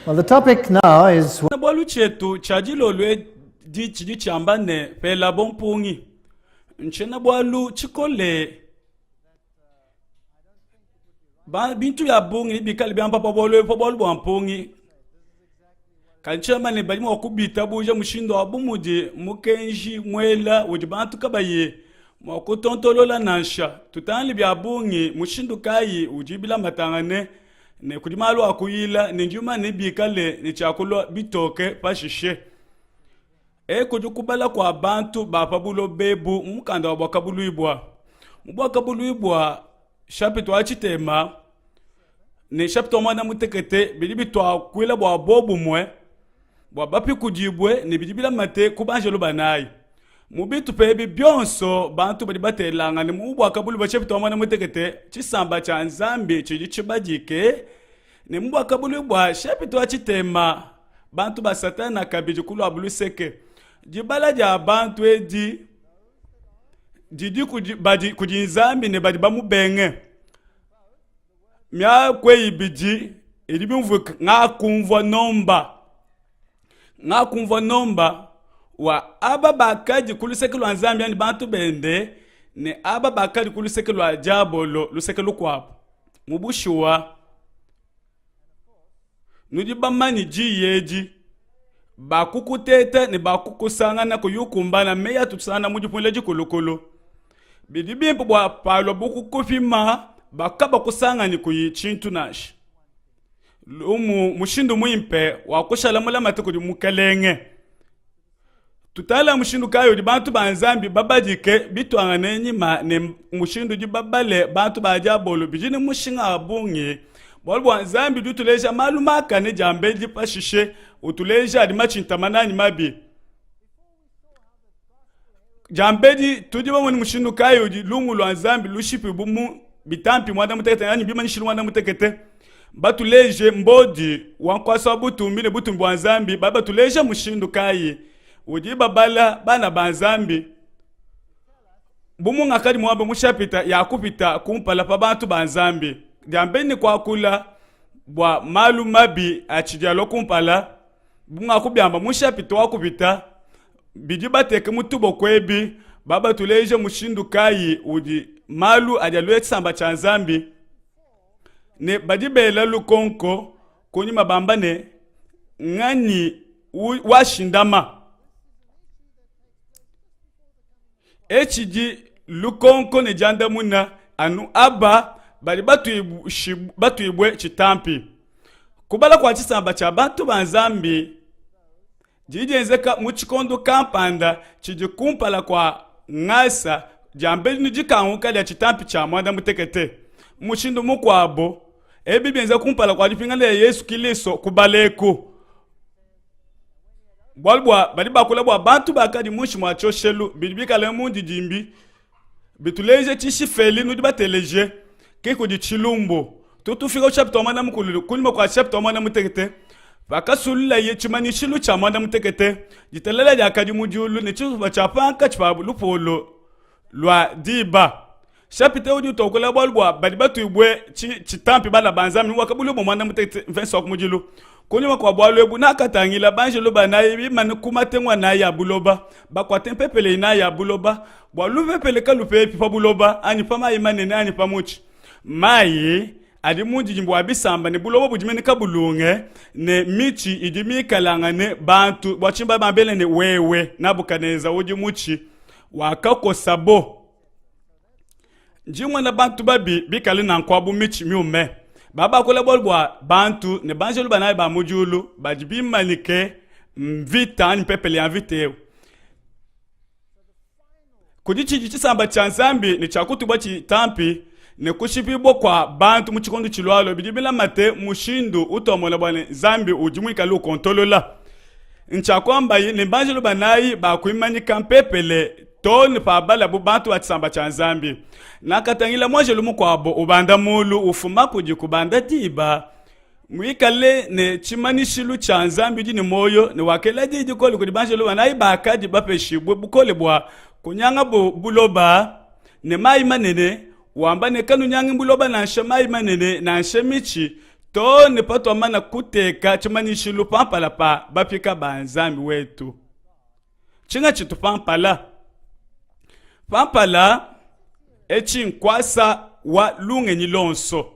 Well, the topic now is na bwalu chetu chajilo lwe di chidi chambane pela bompungi nchena bwalu chikole ba bintu ya bungi bikali byamba pobolo bwampungi kanchama ne bali mo kubita buja mushindo abumudi mukenji mwela wudi bantu kabaye mo kutontolola nansha tutali bya bungi mushindo kai ujibila matangane ne kudimalu akuyila ne njuma ne bikale ne chakulo bitoke pashishe kujukubala kwa bantu bapabulo bebu mukanda wa bakabulu ibwa mubakabulu ibwa chapitre achitema ne chapitre mwana mutekete bilibi twa kwila bwa bobu mwe bwa bapi kujibwe ne bilibila mate kubanjelo banayi mubitu pebi byonso bantu bali batelanga ne mubwa kabulu ba chapitre mwana mutekete chisamba cha nzambi chibajike ne mubwa kabulu bwa chapitre achitema bantu ba satana kabiji kulu abuluseke jibala ja bantu didi kujinzambi ne badi bamubenge mya kwe ibiji ilibimvu nga kumva nomba wa aba bakaji kulusekelo anzambi ani bantu bende ne aba bakaji kulusekelo ajabolo lusekelo kwapo mubushuwa nudi bamani ji yeji bakukutete ne bakukusanga na kuyukumbana meya tutsana mujipunleji kulukulu bidibimpo bwa palo bukukufima bakaba kusanga ni kuyichintu nashi mushindu muimpe wakushala mulamati kudi mukelenge tutala mushindu kayo di bantu banzambi babajike bitwanga nyima ne mushindu di babale bantu bajabolo bijine mushinga abungi bolwa nzambi dutuleja malumaka ne jambe di pashishe utuleja di machintamanani mabi jambe di tudiba woni mushindu kayo di lungu lwa nzambi lushipi bumu bitampi mwanda mutekete yani bima nishilu mwanda mutekete batuleje mbodi wankwasa butumbi ne butumbi wa nzambi baba tuleje mushindu kayi udi babala bana banzambi bumu ngakadi mwabe mushapita yakupita kumpala pa bantu banzambi jambeni kwa kula bwa malu mabi achidialo kumpala bunga kubyamba mushapita wakupita bidi bateke mutubo kwebi baba tuleje mushindu kayi udi malu ajalwe tsamba cha nzambi ne badibela lukonko kuni mabamba ne ngani washindama echiji lukonko ne janda muna anu aba bali batu ibwe chitampi kubala kwa chisamba cha bantu banzambi jijenzeka muchikondo kampanda chiji kumpala kwa ngasa jambe nijikanguka lya chitampi cha mwanda mutekete mushindu mukwabo ebibenza kumpala kwa lipingana ya Yesu Kristo kubaleko bwalbwa bali bakula bwa bantu bakadi mushi mwachoshelu bilibika le mundi jimbi bituleje chishifeli nudi bateleje kiko di chilumbo tutufika chapter mwana mukulu kulima kwa chapter mwana mutekete bakasulula ye chimani shilu cha mwana mutekete jitelela ya kadi mujulu ne chisu bachapanka chipabu lupolo lwa diba chapitre udi tokola bolbwa bali batu ibwe chitampi bala banzami wakabulu bo mwana mutekete Vincent kumujulu kuni kwa bwalo ebu nakatangila banjelo banayi bimani kumatengwa na ya buloba bakwate pepele na ya buloba bwalu pepele kalupe pipa buloba ani pama imane na ani pamuchi mayi adi mundi jimbo abisamba ne buloba bujimeni kabulunge ne michi idimi kalanga ne bantu bwachimba mabele ne wewe nabukaneza udi muchi wakako sabo njimwe na bantu babi bikali na nkwabu michi miume baba kule bolbwa bantu ne banjelu banayi ba mujulu bajibi manike mvita ni pepele ya viteo kudichi chisamba cha nzambi ni chakutu bachi tampi ne kushipibo kwa bantu muchikondo chilwalo bidibila mate mushindu utomola bwane zambi ujimwika lu kontolola nchakwamba ne banjelu banayi ba kuimanyika mpepele toni pa bala bu bantu batisamba cha nzambi nakatangila mwajelu mukwabo ubanda mulu ufuma kuji kubanda diba mwikale ne chimanishilu cha nzambi jini moyo ne wakela jiji koli kudi banjelu banayi bakaji bapeshibwe bukole bwa kunyanga buloba ne mai manene wamba ne kanu nyangi buloba na nshe mai manene na nshe michi to ne patwa mana kuteka chimanishilu pampala pa bapika banzambi wetu chinga chitu pampala echinkwasa wa lungenyi lonso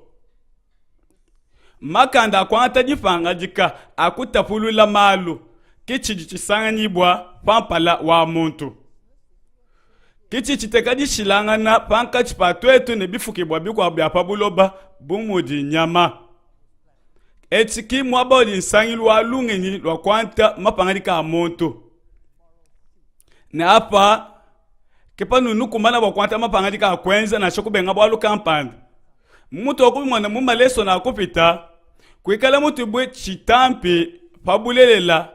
makanda akwanta jifanga jika akutapulula malu kichiji chisanganyibwa pampala wa muntu kichi chiteka jishilangana panka chipatwetu ne bifukibwa bikwa byapabuloba bumudi nyama etiki mwabodi nsangilu wa lungenyi lwa kwanta mapangalika muntu ne apa kepanu nukumana bwa kwanta mapangalika akwenza na shokubenga bwalu kampanda mutu okumwana mumaleso na kupita kwikala mutu bwe chitampi pabulelela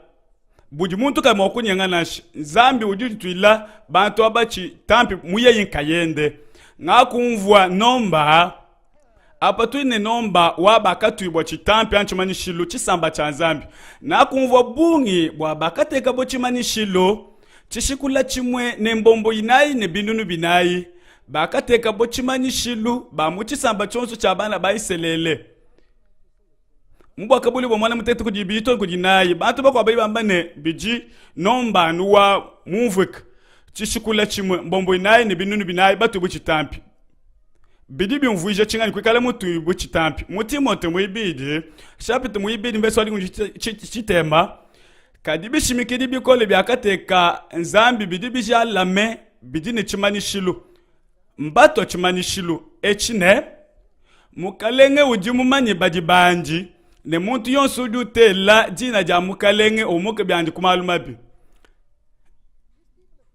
budi muntu kama okunyanga nashi zambi ujudi tuila bantu aba chitampi muye yinkayende ngakumvwa nomba apa tuine nomba wabakatu ibwa chitampi anchimanishilu chisamba cha zambi nakumvwa bungi bwa bakateka bo chimanishilu chishikula chimwe nembombo inayi ne binunu binayi bakateka bo chimanishilu bamuchisamba chonso cha bana baiselele mbwa kabuli bwa mwana mutete kujibito kujinayi bantu bakwa bali bambane biji nomba nuwa muvwek chishikula chimwe mbombo inayi ne binunu binayi batu buchitampi bidi bimvuije chingani kwikala mutu buchitampi mutimote mwibidi shapite mwibidi mbeso ali chitema kadibi shimikidi bikole byakateka nzambi bidi bijalame bidi ne chimanishilu mbato chimanishilu echine mukalenge ujimu manye bajibanji ne muntu yonsu dutela jina ja mukalenge omuke byandi kumalumabi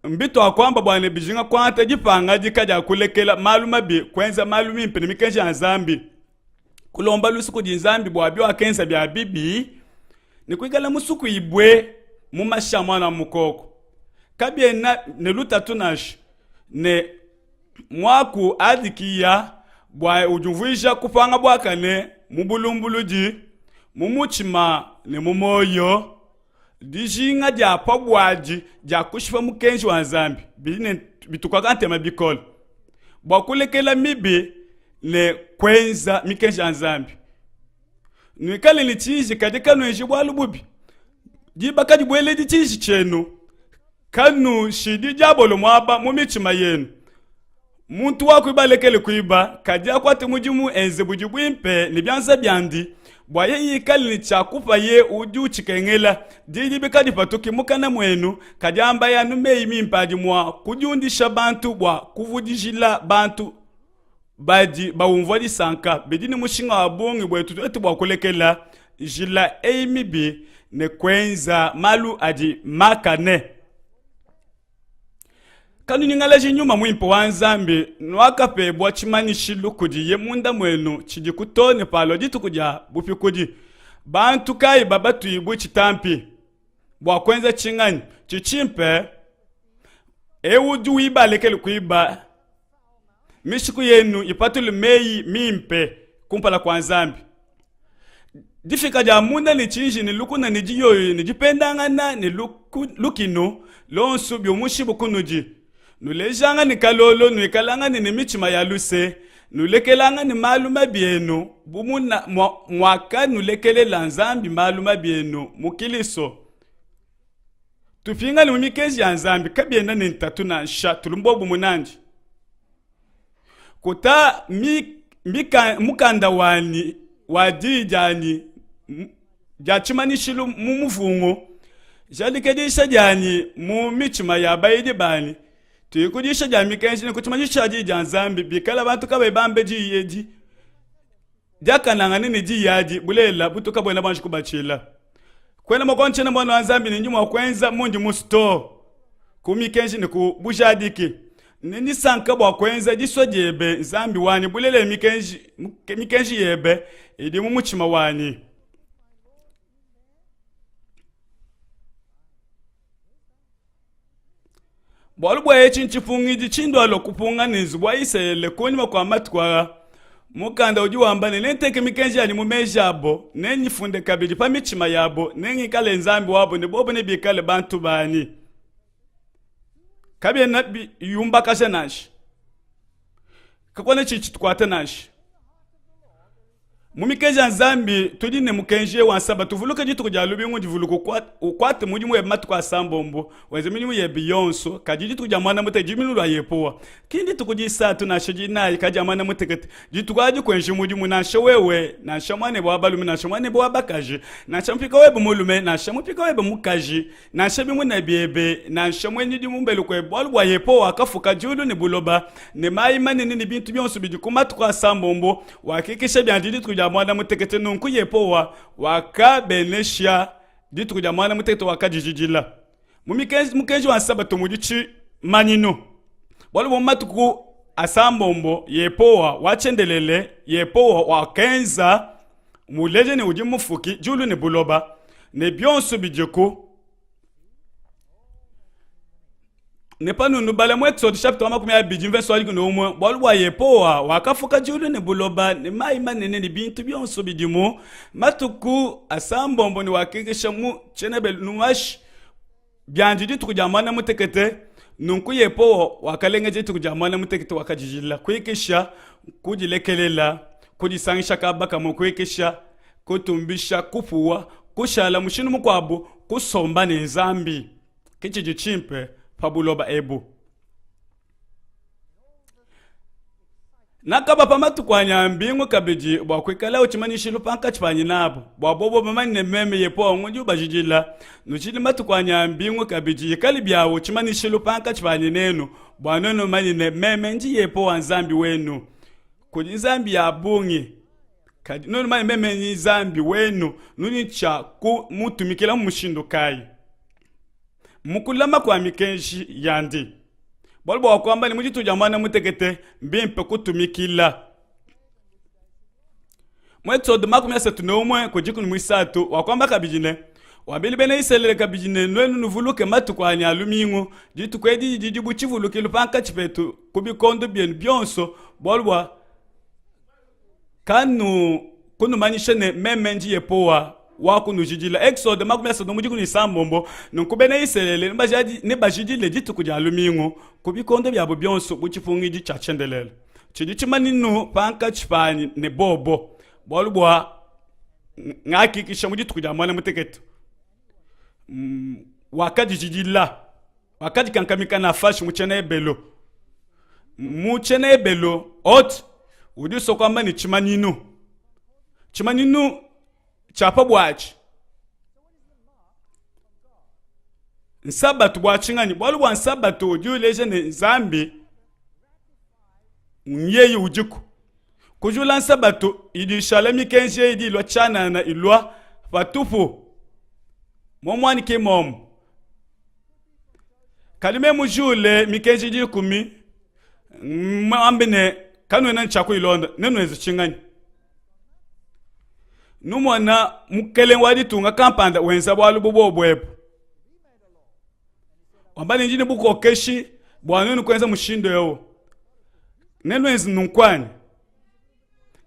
mbito akwamba bwana bijinga kwanta jipanga jikaja kulekela malumabi kwenza malumi mpene mikenja nzambi kulomba lusuku jinzambi bwabyo akenza bya bibi ni kwigala musuku ibwe mumashamana mukoko kabye na ne lutatunash ne mwaku adikiya bwa ujumvuisha kupanga bwakane mubulumbuluji mumuchima ne mumoyo dijinga ja pabwaji ja kushifa mukenji wa nzambi bine bitukakante mabikolo bwa kulekela mibi ne kwenza mikenji wa nzambi nwikale ni chiji kadika nweji bwalububi jibaka jibwele di chiji chenu kanu shidi jabolo mwaba mumichima yenu muntu wako ibalekele kuiba kadia kwate mujimu enze bujibwimpe ni byanza byandi bwaye yikali ni chakupa ye uju chikengela dili bikadi patuki mukana mwenu kadiamba ya nume imimpaji mwa kujundisha bantu bwa kuvudijila bantu baji baumvadi sanka bedini mushinga wabungi bwetu etu bwa kulekela jila eimibi ne kwenza malu aji makane kanu nyingalaji nyuma mwimpo wa nzambi nwakape bwa chimanishilu kudi ye munda mwenu chidi kutone palo jitu kuja bupi kudi bantu kai babatu ibu chitampi bwa kwenza chingani chichimpe ewudu iba lekele kuiba mishiku yenu ipatulu meyi mimpe kumpala kwa nzambi difika ja munda ni chinji ni lukuna ni jiyoyo ni jipendangana ni lukino lonsu biomushibu kunuji nulejanga ni kalolo nuikalanga ni michima ya luse nulekelanga ni maluma bienu bumuna mwaka nulekele lanzambi maluma bienu mukiliso tupinga ni mumikezi ya nzambi kabienda ni ntatu na nsha tulumbo bumunanji kuta mukanda wani wadijani jachimanishilu mumuvungo jalikedisha jani mumichima ya baidi bani tuyikudisha jami kenshi nikuchimanyisha jija nzambi bikala bantu kabe bambe jiyeji jakananga nini jiyaji bulela butuka bwena banshi kubachila kwena mokonche na mwana nzambi ni nyuma kwenza mundi musto kumi kenshi nikubujadiki nini sanka bwa kwenza jiswa jebe nzambi wani bulele mikenshi yebe idi mumuchima wani bwalubwa echinchifungi chindwalo kupunganizi bwaisele kunyuma kwa matkwa mukanda uji wambane nenteke mikenji ali mumejabo nenyifunde kabili pa michima yabo nengikale nzambi wabo ne bobo ne bikale bantu bani kabye na yumba kashe nashi kakwane chichi tukwate nashi mumikeja nzambi tudi ne mukenje wa saba tuvuluka jitu kujalubi ngundi vuluko ukwate muji mwe matu kwa sambombo weze mini mwe biyonso kaji jitu kujamana mute jiminu lwa yepoa kindi tukujisa tunashoji nayi kajamana mute kete jitu kwaji kwenje muji munasho wewe na shamane bwa balume na shamane bwa bakaji na shampika webe mulume na shampika webe mukaji na shabi muna biebe na shamwe ndi mumbelu kwe bwa yepoa kafuka julu ne buloba ne maimane ni bintu byonso bijikumatu kwa sambombo wakikisha byandidi tukuja mwana mutekete nunku yepoa waka benesha ditu kuja mwana mutekete waka jijijila mukenji wa sabato mudichi manino wali mumatuku asambombo yepoa wachendelele yepoa wakenza muleje ne uji mufuki julu ne buloba ne byonso bijeko ne panu nubale mu Exode chapter 12 verse 1 bolwa yepoa wakafuka julu ne buloba ne maima nene ni bintu byonso bidimu matuku asambombo ni wakikisha mu chenebe nuwash byanjidi tukujamana mutekete nunku yepoa wakalengeje tukujamana mutekete wakajijila kwikisha kujilekelela kujisangisha kabaka mu kwikisha kutumbisha kupuwa kushala mushinu mukwabu kusomba ne zambi kichiji chimpe pabuloba ebu nakaba pamatu kwa nyambingu kabiji bwakwikala uchimanishilu panka chipanyi nabo bwabobo mamane meme yepo ngunju bajijila nuchili matu kwa nyambingu kabiji yekali byawo uchimanishilu panka chipanyi nenu bwanono manine meme nji yepo wanzambi wenu kudi zambi ya bungi kadi nono mani meme nji zambi wenu nuni cha ku mutumikila mushindu kai mukulama kwa mikenshi yandi bolbo wakwamba ni mujitu jamana mutekete mbimpe kutumikila Exode makumya 7 kujiku ni mwisatu wakwamba kabijine wabili bene iselele kabijine nwenu nuvuluke matu kwa nyalumingu jitu kwedi jijibu chivuluke lupanka chipetu kubikondo bien byonso bolbo kanu kunu manishene memenji yepoa waku nujijila Exode makumya 7 mujiku ni sambombo nunkubene iselele ne bajijile jitu kuja alumingu kubikondo byabo byonso buchifungi jichachendelele chidichimaninu panka chipani ne bobo bolbwa ngakikisha mujitu kuja mwana muteketo wakajijila wakajikankamika na fashi muchene ebelo ot udiso kwamba ni chimaninu chapa bwachi nsabatu bwachingani bolbwa nsabatu ujuleje ne zambi nyeyi ujiku kujula nsabatu idishala mikenje idilwa chana na ilwa patupu momwani ke mom kalime mujule mikenje di kumi ambene kanu nan chako ilonda nenu ezichingani numwana mukelen wadi tunga kampanda wenza bwalu bobwebo wambani njini buko keshi bwanunu kwenza mushindo yao nenu ezinunkwani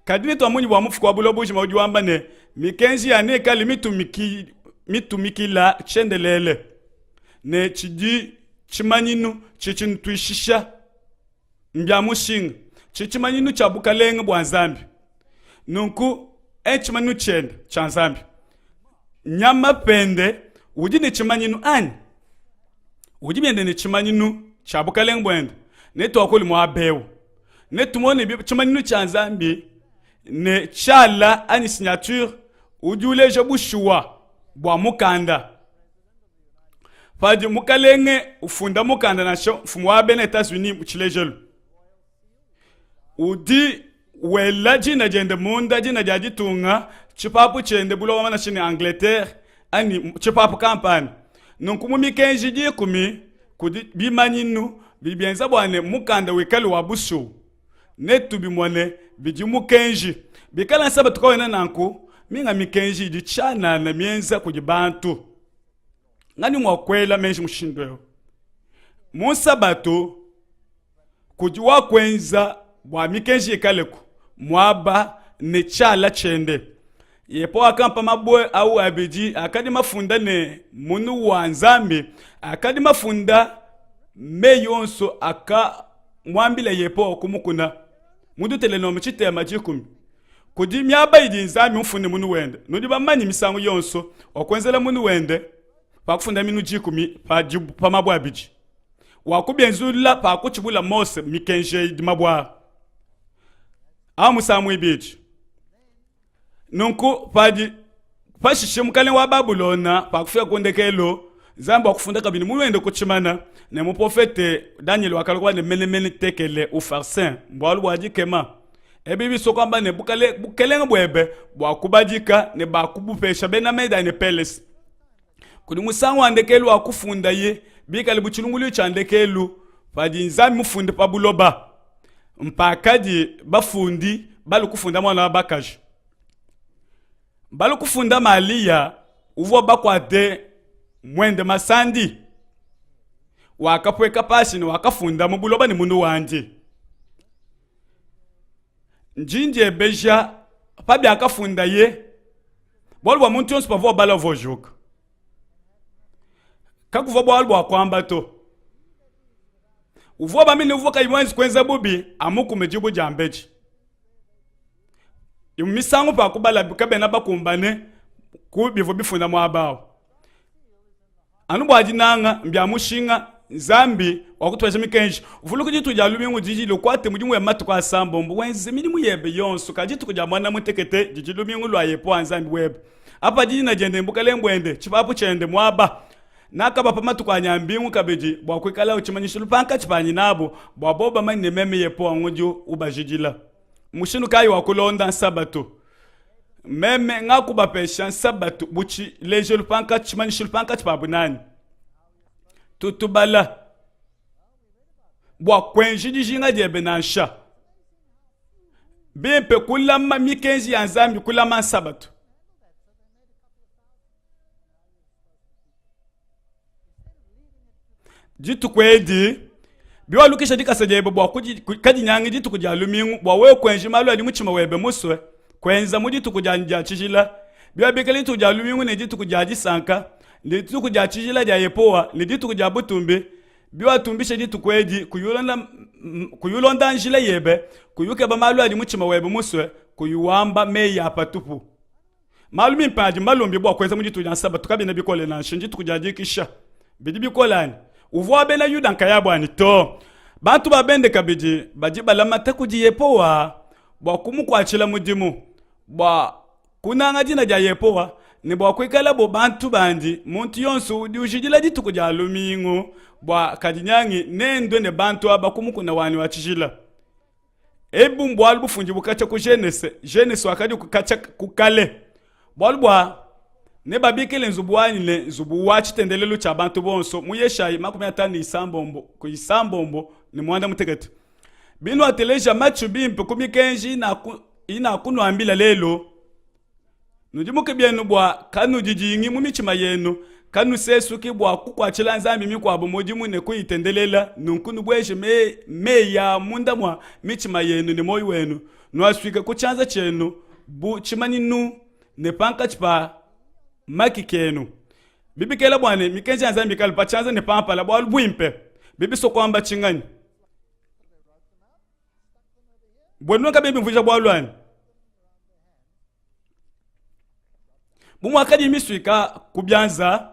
kadini to amunyi bwa mufuko wabulobu jima ujuamba ne mikenji ya ne kali mitumikila chendelele ne chidi chimanyinu chichintuishisha mbya mushinga chichimanyinu chabukalenga bwa nzambi nunku chimanyinu chende cha nzambi nyama pende uji ne chimanyinu ani uji bende ne chimanyinu chabukalenga bwende ne to akoli mwabewo ne tumone chimanyinu cha nzambi ne chala ani signature ujuleje bushuwa bwa mukanda fadi mukalenge ufunda mukanda na sho fumu wa bene Etats-Unis uchilejelu udi wela jina jende munda jina jaji tunga chipapu chende bulo wana chini Angleterre ani chipapu kampani nunkumu mikenji di kumi kudi bimanyinu bibienza bwane mukanda wekali wa bushu netu bimwane biji mukenji bikala nsaba tukawena nanku minga mikenji di chana na mienza kujibantu ngani mwakwela menji mushindo musabato kujiwa kwenza bwa mikenji ikaleku mwaba ne chala chende yepo akampa mabwe au abiji akadi mafunda ne munu wa nzambi akadi mafunda meyonso aka mwambile yepo kumukuna mudu teleno mchite ya majikumi kudi myaba idi nzami mfunde munu wende nudi bamanyi misango yonso okwenzela munu wende pakufunda minu jikumi pa mabwa biji wakubyenzula pakuchibula mose mikenje di mabwa amusamu ibiji nunku pashishe mukale wa babulona pakufika kondekelo zamba wakufunda kabini munu wende kuchimana ne muprofete Daniel wakalwa ne menemene tekele ufarsin mbwalu wajikema ebibi sokwamba ne bukelenga bwebe bwakubajika ne bakubupesha bena meda ne peles kudi musango andekelu akufunda ye bikali buchilungulu chandekelu padi nzami mufunde pabuloba mpakadi bafundi balu kufunda mwana wabakaji balu kufunda malia uvo bakwate mwende masandi wakapweka pasi ni wakafunda mubuloba ni mundu wanje njinje beja pabi akafunda ye bolu wa muntu yonsu pavo bala vojuka kakuva bolu wa kwamba to uvo bamini uvo kayimwenzi kwenza bubi amuku mejibu jambeji imisango pa kubala kabena bakumbane kubivo bifunda mwabao anu bwaji nanga mbyamushinga zambi wakutwaje mikenji uvulu kujitu ja lumingu jijilo kwate mujimu ya matu kwa sambombo wenze milimu yebe yonsu kajitu kuja mwana mutekete jijilo mingu lwa yepo anzambi webe apa jiji na jende mbukale mbwende chipapu chende mwaba naka bapa matu kwa nyambingu kabeji bwakwikala uchimanyishilu panka chipanyi nabo bwaboba mani meme yepo anguju ubajijila mushinu kayi wakulonda nsabatu meme ngaku bapesha nsabatu buchi lejelu panka chimanyishilu panka chipabu nani tutubala bwa kwenji dijinga jebe nansha bimpe kulama mikenji ya nzambi kulama nsabatu jitu kwedi biwa lukisha dikasa jebe bwa kadi nyangi jitu kuja lumingu bwa we kwenji malu adi muchima webe muswe kwenza mujitu kuja nja chijila biwa bikali tuja lumingu ne jitu kuja jisanka nditu kuja chijila ja yepoa nditu kuja butumbi biwa tumbisha jitu kwedi kuyulonda njila yebe kuyuke ba malu adi muchima webe muswe kuyuwamba meya apatupu malu mimpaji malumbi bwa kwenza mujitu kuja nsaba tukabi na bikole na shinjitu kuja jikisha bidi bikolani uvuwa bena yuda nkayabwani to bantu babende kabiji bajibala mataku jiyepowa bwa kumukwachila mudimu bwa kunanga jina ja yepowa ni bwa kwikala bo bantu bandi muntu yonsu ujijila jitu kuja lumingu bwa kadinyangi nendo ne bantu aba kumukuna wani wachijila ebu mbwalu bufunji bukacha ku Genesis wakadi kukacha kukale bwa ne babikele nzubuwani le nzubuwa chitendelelo cha bantu bonso muyeshayi makumi atani isambombo ku isambombo ni mwanda mutekete bino ateleja machu bimpe kumikenji ina kuno ambila lelo nujimuke byenu bwa kanu jijingi mumichima yenu kanu sesu ki bwa kukwachila nzambi mikwabo mojimu ne kuitendelela nunkunu bweje me ya munda mwa michima yenu ne moyo wenu nwaswika kuchanza chenu bu chimani nu ne panka chipa maki kenu bibi kela bwane mikenji nzambi kalpa chanza ne pampa la bwa bwimpe bibi sokwamba chingani bwenu ka bibi mvuja bwa lwani bumwakadi miswika kubyanza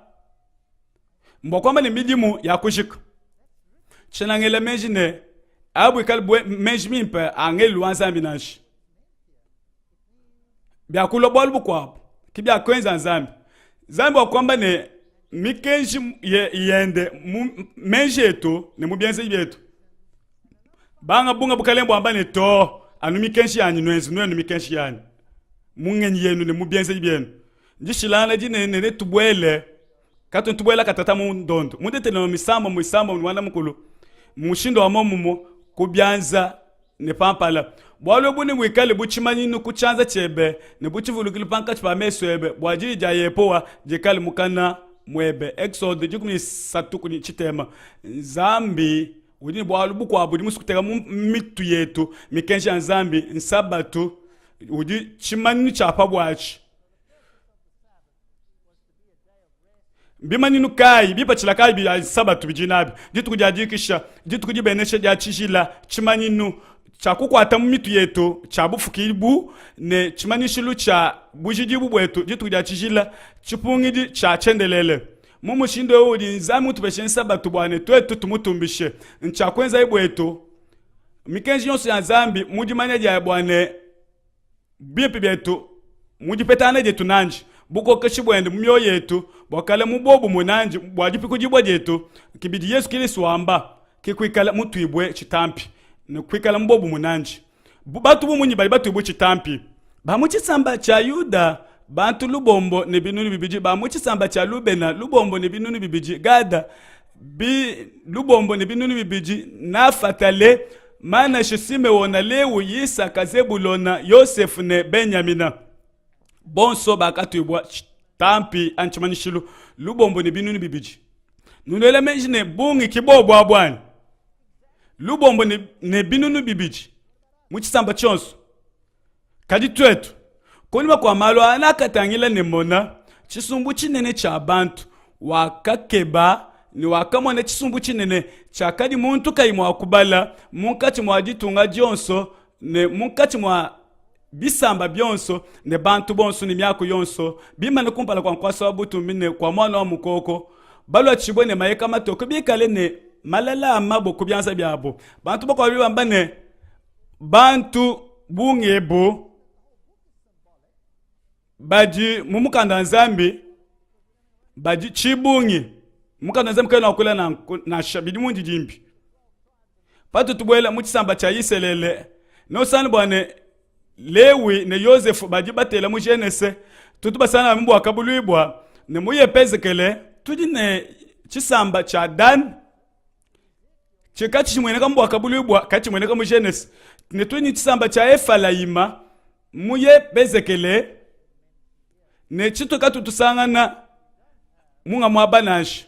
mbokwamba ni midimu ya kushika chenangela mejine abu kalbwe mejimimpe angelu wanzambi nashi byakulo bwalu kwabo kibya kwenza nzambi zambi wakwamba ne mikenji yende menjeto ne mubyenze byetu banga bunga bukalembo ambane to anu mikenji yanyu nwenu mikenji yanyu mungenyi yenu ne mubyenze byenu njishilana jine ne tubwele kato tubwela katata mu ndondo mundete no misamba mwana mukulu mushindo wa momumo kubyanza ne pampala bwalo buni wikale buchimanyi no kuchanza chebe ne buchivulukile panka chipa meswebe bwaji ja yepoa jekale mukana mwebe exode jikumi satuku ni chitema nzambi udini bwalo bukwa budi musukuteka mitu yetu mikenshi nzambi nsabatu udi chimanyi chapa bwachi bimani nukai bipachila kai bi sabatu bijinabi jitu kujadikisha jitu kujibenesha ja chishila chimanyi nu chakukwata mumitu yetu chabufukilibu ne chimanishulu cha bujidibu bwetu jitu dia chijila chipungidi cha chendelele mumushindo udi nzamu tupeshensa batu bwane twetu tumutumbishe nchakwenza ibwetu mikenji yonso ya zambi mujimanya dia bwane bipi byetu mujipetana jetu nanji buko kashibwende mumyo yetu bwakale mubobu munanji bwajipi kujibwa jetu kibidi Yesu Kristo wamba kikwikala mutwibwe chitampi nekwikala mbobu munanji batu bumunyi bali batwibwe chitampi bamuchisamba cha Yuda bantu lubombo ne binunu bibiji bamuchisamba cha Lubena lubombo ne binunu bibiji Gada lubombo ne binunu bibiji na fatale mana shisime wona Lewu Yisaka Zebulona Yosefu ne Benyamina bonso bakatwibwa chitampi anchimanishilu lubombo ne binunu bibiji nunele menjine bungi kibobo abwani lubombo ne binunu bibiji muchisamba chonso kadi twetu koniba kwa malo anakatangila ne mona chisumbu chinene cha bantu wakakeba ni wakamona chisumbu chinene cha kadi muntu kayimwa kubala munkati mwa ditunga jonso ne munkati mwa bisamba byonso ne bantu bonso ni myako yonso bimane kumpala kwa nkwasa wabutu mine kwa mwana wa mukoko balwa chibone mayeka matoko bikale ne malala amabo kubyanza byabo bantu bako bibamba ne bantu bungebo baji mumukanda nzambi baji chibungi mukanda nzambi kana okula na shabidi mundi jimbi patu tubwela muchisamba cha Iselele no sani bwane Lewi ne Yosefu baji batela mu Genese tutuba sana mbu akabulibwa ne muye pezekele tudi ne chisamba cha Dan chikachi chimwene kambu akabulibwa kachi mwene kamu Genese ne tudi chisamba cha Efalaima muye pezekele ne chito katutusangana munga mwabanashi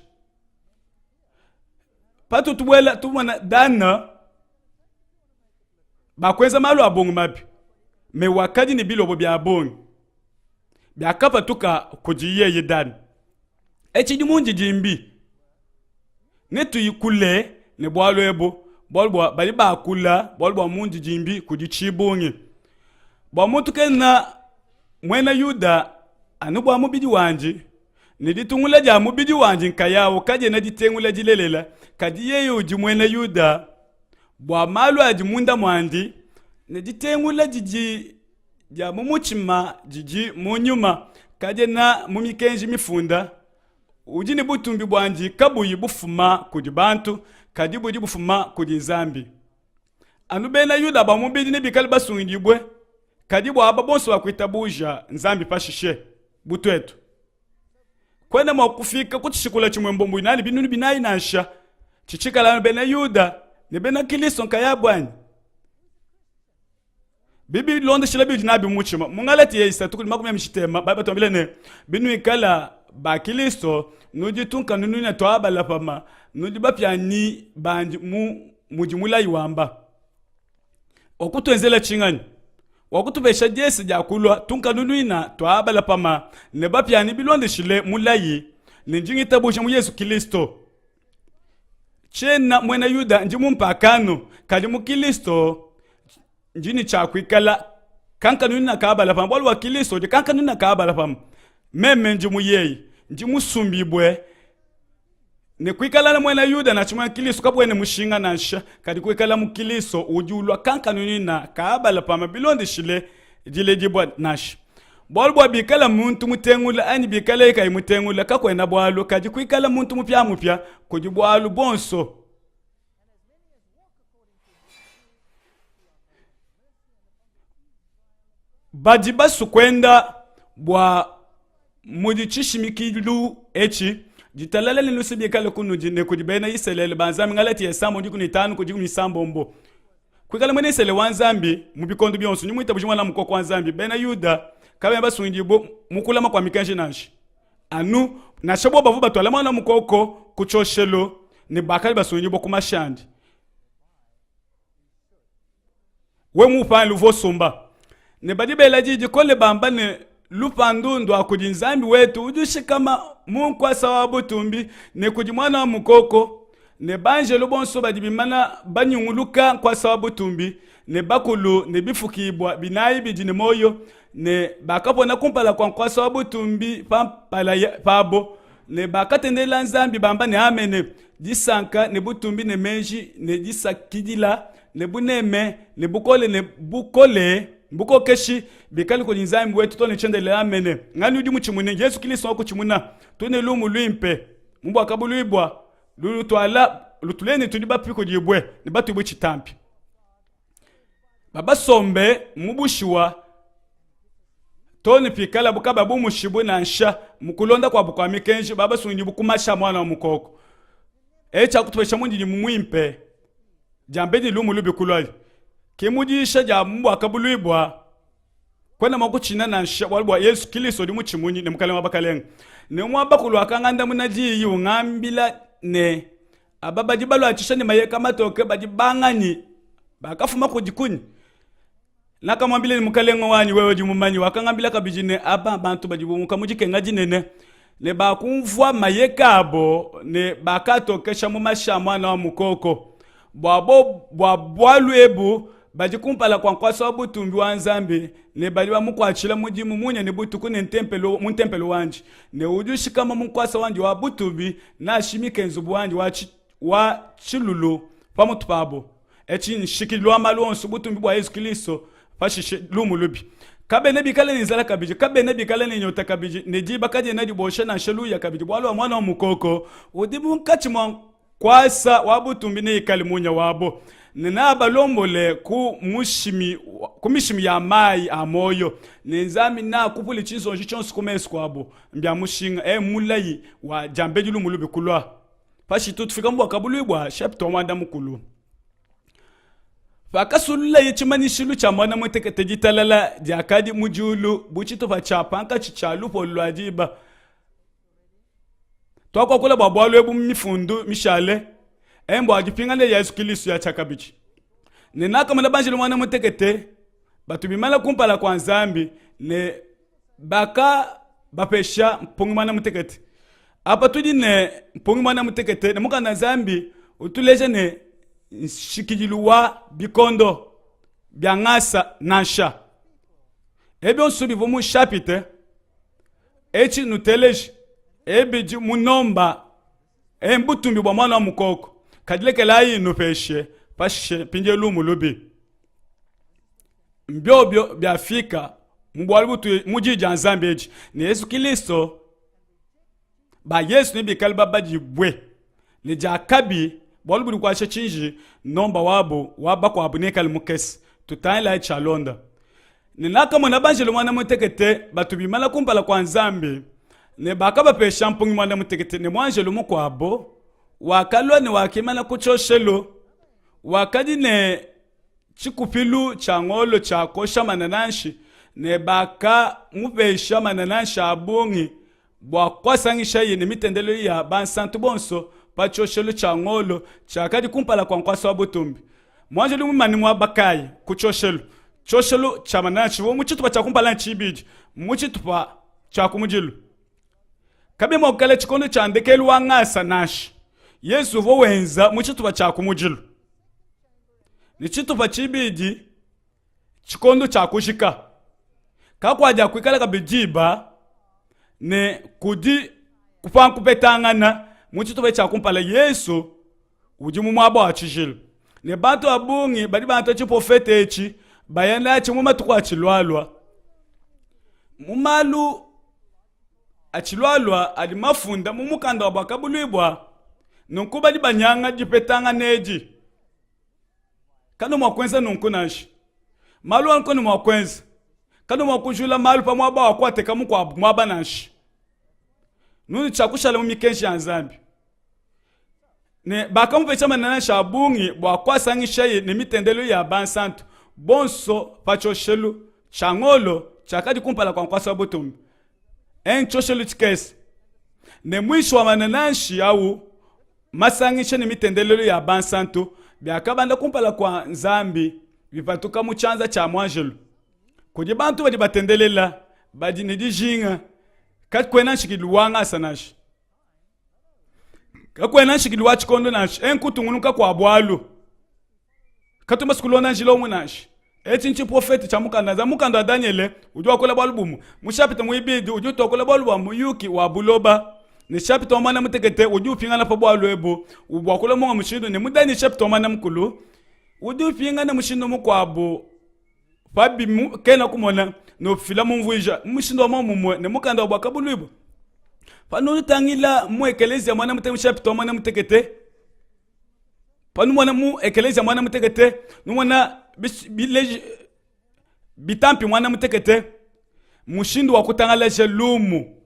patu tubwela tumwana Dana bakweza malu abongo mapi me wakadi ni bilobo bya abongo byakapa tuka kujiye Dan echi munji jimbi netu yikule ne bwalo ebo bwalbwa bali bakula bwalbwa munji jimbi kujichibonge bwa muntu kena mwena Yuda anubwa mubidi wanji niditungula ja mubidi wanji nkayawo kaje na ditengula jilelela kadi yeyo jimwena Yuda bwa malu ajimunda mwandi niditengula jiji ja mumuchima jiji munyuma kaje na mumikenji mifunda ujini butumbi bwanji kabuyi bufuma kudi bantu kadi budi bufuma kudi zambi anubena Yuda ba mubidi ne bikali basungibwe kadi bwa bonso bakwitabuja nzambi pashishe butwetu kwenda mwakufika kuchishikula chimwembombo inali binuni binayi nasha chichikala bena Yuda ne bena Kristo nkayabwani bibi londe shilabi jinabi muchima mungalati yeisa tukuli makumya mishitema baba tombele ne binu ikala ba Kristo nudi tunka nunu na toaba la pama nudi bapya ni banji mujimula iwamba okutwenzela chingani wakutubesha jesi jakulwa tunka nunu ina toaba la pama ne bapya ni bilonde shile mulayi ninjingi tabusha mu Yesu Kristo chena mwena Yuda njimu mpakano kali mu Kristo njini chakwikala kanka nunu na kaaba la pama bolu wa Kristo je kanka nunu na kaaba la pama meme njimu yeyi njimu sumbibwe ne kwikala na mwena Yuda na chimwa Kristo kabwene mushinga nasha kadi kwikala mu Kristo ujulwa kanka nunu na kaaba la pama bilonde shile jile jibwa nasha bwalbwa bikala muntu mutengula ani bikala eka mutengula kakwena bwalo kadi kwikala muntu mupya kujibwalu bonso baji basu kwenda bwa mudichishimikilu echi jitalala ni lusibi kale kunu jine kujibena Iselele banzami ngalati ya sambo ndiku ni tanu kujiku ni sambombo kwikala mwene Isele wanzambi mubikondo byonso nyumuita bujimwana mukoko wanzambi bena Yuda kabe basungibo mukulama kwa mikanje nashi anu nashabo bavu batwala mwana mukoko kuchoshelo ni bakali basungibo kumashandi we mupani luvosumba ne badibela jiji kole bamba ne lupandundu akujinzambi wetu ujushikama munkwa sawabu tumbi ne kujimwana mukoko ne banje lubonso badibimana banyunguluka kwa sawabu tumbi ne bakulu ne bifukibwa binayi bidine moyo ne bakapona kumpala kwa nkwasa wabutumbi pabo ne bakatendela nzambi bamba ne amene disanka ne butumbi ne menji ne disakidila ne buneme ne bukole bukokeshi bikali ko nzambi wetu to ne chendele amene ngani udi muchimune Yesu Kristo ko chimuna to ne lumu luimpe mumbo akabuluibwa lulutwala lutuleni tudiba piko dibwe ne batu bwe chitampi baba sombe mubushiwa toni pikala bukaba bumushibu na nsha mukulonda kwa bukwami kenji baba sungi bukumasha mwana wa mukoko echa kutubesha mungi mumwimpe jambedi lumu lubi kulwali kimujisha ja mbu akabuluibwa kwena makuchina na nsha walibwa Yesu Kristo di muchimunyi ne mukale mabakalenga ne mwaba kulwa kanganda munaji yungambila ne ababa jibalo achisha ne mayeka matoke bajibangani bakafuma kujikuni nakamwambile ni mukalengo wanyi wewe jimumanyi wakangambila kabijine aba bantu bajibumuka mujikenga jinene ne bakumvwa mayekabo ne bakatokesha mu mashama na mukoko bwabwalu ebu bajikumpala kwa nkwasa wabutumbi wa nzambi ne bali bamukwachila mujimu munye ne butuku ne ntempelo wanji ne ujushikama munkwasa wanji wa butumbi na shimike nzubu wanji wa chilulu pamutu pabo echi nshikilwa malonso butumbi bwa Yesu Kristo fashishe lumu lubi kabe ne bikale ni zala kabiji kabe ne bikale ni nyota kabiji ne jiba kaje na dibosha na shelu ya kabiji bwalo mwana wa mukoko udibu nkachi mwa kwasa wabutumbi ne ikalimunya wabo nina balombole kumishimi ya mai amoyo nenzami na kupuli chinso chonsi kumesu kwabo mbya mushinga mulayi wa jambeji lumu lubi kulwa fashi tutufika mbwa kabuluibwa shepto mwanda mukulu fakasulula yichimanishilu cha mwana mutekete jitalala diakadi mujulu buchito pachapanka chichalu polwajiba twakwa kula babwalo ebu mifundu mishale embo ajipingane Yesu Kristo ya chakabichi nenaka mwana banjilo mwana mutekete batubimala kumpala kwa nzambi ne baka bapesha mpungu mwana mutekete apa tudi ne mpungu mwana mutekete ne muka na nzambi utuleje ne shikijiluwa bikondo byangasa nansha ebe onsubi vomu shapite echi nuteleji ebe munomba embutumbi bwa mwana wa mukoko kadilekela yi nupeshe pashe pinje lumu lubi mbyobyo byafika mbwalibutu mujija nzambi eji ni Yesu Kristo ba Yesu ni bikali babaji bwe ni jakabi bwalibutu kwa chinji nomba wabo waba kwa abunekali mukesi tutayila echa londa ni naka mwana banjelo mwana mutekete batubimala kumpala kwa nzambi ne bakaba pesha mpungi mwana mutekete ne mwanjelo mukwabo wakalwa ni wakimana kuchoshelo wakadi ne chikupilu cha ngolo cha kosha manananshi ne baka mupesha manananshi abungi bwa kwasangisha yene mitendelo ya bansantu bonso pachoshelo cha ngolo cha kadi kumpala kwa nkwasa wabutumbi mwanjelo mumani mwabakai kuchoshelo choshelo cha mananshi wo muchitupa cha kumpala nchibiji muchitupa cha kumujilu kabe mwakale chikondo cha ndekelu wangasa nashi Yesu vo wenza muchitupa cha kumujilu ni chitupa chibidi chikondo cha kushika kakwaja kwikala kabijiba ne kudi kupangu petangana muchitupa cha kumpala Yesu ujimu mwabo achijilu ne bantu abungi badi bantu chipofete echi bayana chimuma tukwa chilwalwa mumalu achilwalwa alimafunda mumukanda wa bakabulibwa nunkuba di banyanga jipetanga neji kano mwakwenza nunkunashi malu anko ni mwakwenza kano mwakujula malu pa mwaba wakwate kamu kwa mwaba nashi nuni chakushala mumikenshi ya nzambi ne bakamu pecha mananashi abungi wakwasangisha ye ne mitendelo ya bansantu bonso pachoshelu changolo chakadi kumpala kwa nkwasa wabutumbi choshelu chikesi ne mwisho wa mananashi au masangisha ni mitendelo ya bansantu byakabanda kumpala kwa nzambi bipatuka muchanza cha mwanjelu kuje bantu badi batendelela badi nidijinga kakwena shikiluwanga sanashi kakwena shikiluwa chikondo nashi enkutunguluka kwa bwalu katuma sikulona njilo munashi eti nchi profeti cha mukanda Daniele ujua kola balubumu mushapita muibidi ujua tokola balubumu yuki wa buloba ni shapita omana mutekete ujua pingana pa bwalwebo ubwa kola monga mushindo ne mudani shapita omana mukulu ujua pingana mushindo mukwabo pabi kena kumona no fila mumvuija mushindo wa mumwe ne mukanda wa kabuluibo panu tangila mu ekelezia mwana mutekete shapita omana mutekete panu mwana mu ekelezia mwana mutekete numwana bitampi mwana mutekete mushindu wa kutangala lumu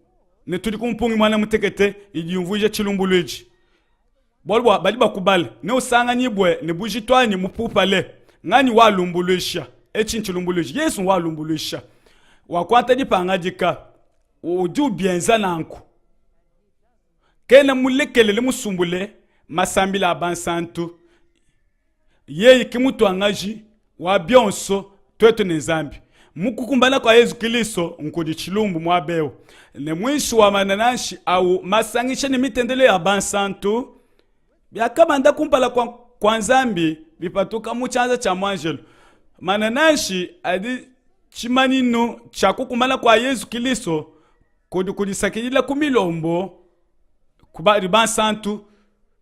ne tuli kumpungi mwana mutekete ijimvuje chilumbuluji bolwa bali bakubala ne usanga nyibwe ne bujitwani mupupale ngani walumbuluisha echinchilumbuluji Yesu walumbuluisha wakwata dipanga jika uju bienza nanku kena mulekele musumbule masambila abansantu yeyi kimutu angaji wa bionso twetu nezambi mukukumbana kwa Yesu Kristo nkudi chilumbu mwabeo ne mwishi wa mananashi au masangisha ni mitendele ya bansantu byakamanda kumpala kwa nzambi bipatuka muchanza cha mwanjelo mananashi adi chimanino cha kukumbana kwa Yesu Kristo kudisakilila kumilombo kubali bansantu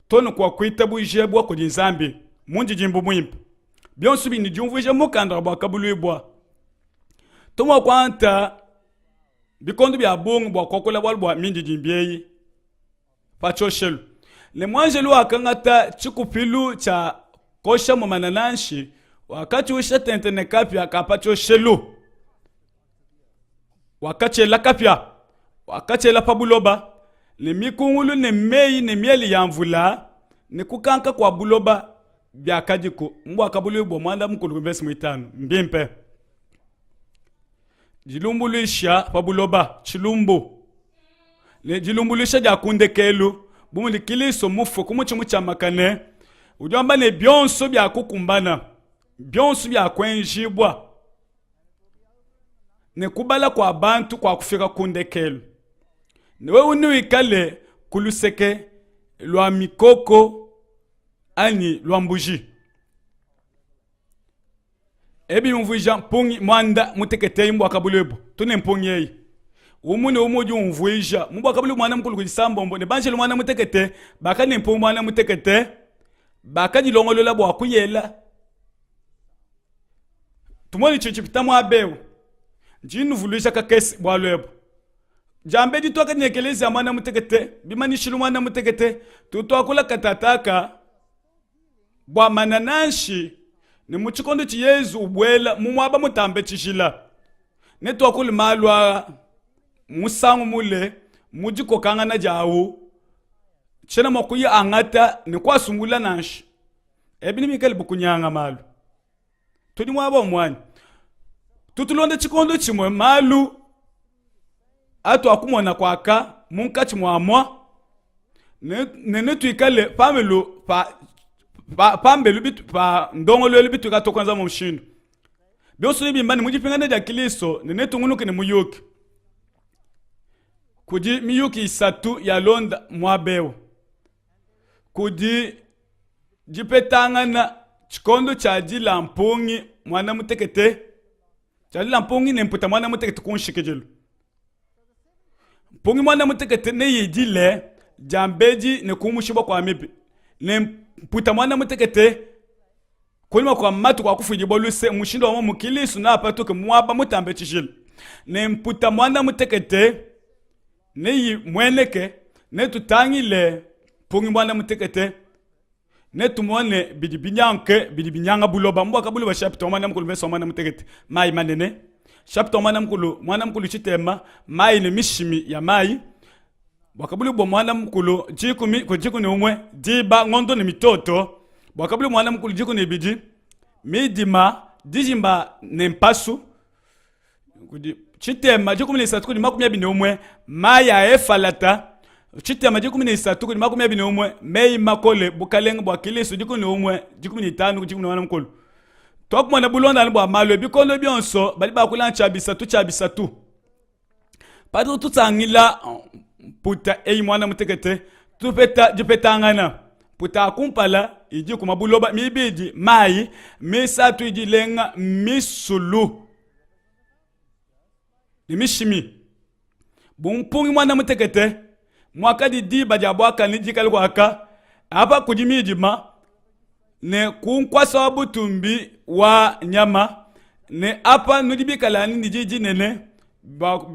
tono kwa kuita bujebwa kudi nzambi munji jimbu mwimpa bionsu bini jumvuje mukanda bwa kabuluibwa tomo kwanta bikondo bya bongo bwa kokola bwa minji jimbiei pachoshelu le mwanjelu akangata chikupilu cha kosha mumanananshi wakati wisha tentene kapya kapachoshelu wakati la kapya wakati la pabuloba le mikungulu ne mei ne mieli ya mvula ne kukanka kwa buloba byakajiko mbwa kabuluibwa mwanda mukulu verse 5 mbimpe jilumbuluisha pabuloba chilumbu le jilumbuluisha jakundekelu bumuli Kristo mufu kumuchimu cha makane ujamba ne byonso byakukumbana byonso byakwenjibwa ne kubala kwa bantu kwa kufika kundekelu newe uniwikale kuluseke lwa mikoko ani lwambuji ebi mvuija mpungi mwanda mutekete mbwa kabulebo tune mpungi yei umune umuju mvuija mbwa kabulebo mwana mkulu kujisambombo ne banjelo mwana mutekete baka ne mpungi mwana mutekete baka jilongolola bwa kuyela tumoni chichipita mwabeo njinu vuluisha kakesi bwa lwebo jambe ditwaka nekeleza mwana mutekete bimanishilu mwana mutekete tutwakula katataka bwa mananashi ni muchikondo chi Yesu ubwela mumwaba mutambe chishila netwakuli malwa musangu mule mujikokanga na jawu chena makuyi angata ni kwasungula nashi ebini mikali bukunyanga malu tudi mwaba mwani tutulonde chikondo chimwe malu atu akumona kwaka munkachi mwamwa ne tuikale pamelo pambelu bitu pa ndongolo bitu ka tokanza mu mshindo byoso bimbani mujipingana ja Kristo ne netunguluke ne muyuki kudi miyuki isatu ya londa mwabeo kudi jipetangana chikondo cha jila mpungi mwana mutekete cha jila mpungi ne mputa mwana mutekete kunshikejelo mpungi mwana mutekete ne yidile jambeji ne kumushiba kwa mipi ne mputa mwana mutekete kulima kwa matu kwa kufuji boluse mushindo wa mukilisu na apatuke mwaba mutambe chishile ne mputa mwana mutekete ne yi mweneke ne tutangile pungi mwana mutekete ne tumone bidibinyanka buloba mbwa kabuloba chapter mwana mkulu verse mwana mutekete mai manene chapter mwana mkulu chitema mai ne mishimi ya mai bwakabulu bwa mwana mkulu jiku ni umwe diba ngondo ni mitoto bwakabulu mwana mkulu jiku ni biji midima dijimba ne mpasu chitema jiku ni isatu ni makumi abiri umwe maya efalata chitema jiku ni isatu ni makumi abiri umwe mei makole bukalenga bwa Kristo jiku ni umwe jiku ni 5 jiku ni mwana mkulu twakumwana bulonda ni bwa malo bikondo byonso bali bakulancha bisatu patu tutsangila puta mwana mutekete tupeta jipetangana puta kumpala iji kumabuloba mibidi mai misatu iji lenga misulu ni mishimi bumpungi mwana mutekete mwaka di bajabwaka nijikali kwaka apa kujimijima ne kunkwasa wa butumbi wa nyama ne apa nudibikala nijiji nene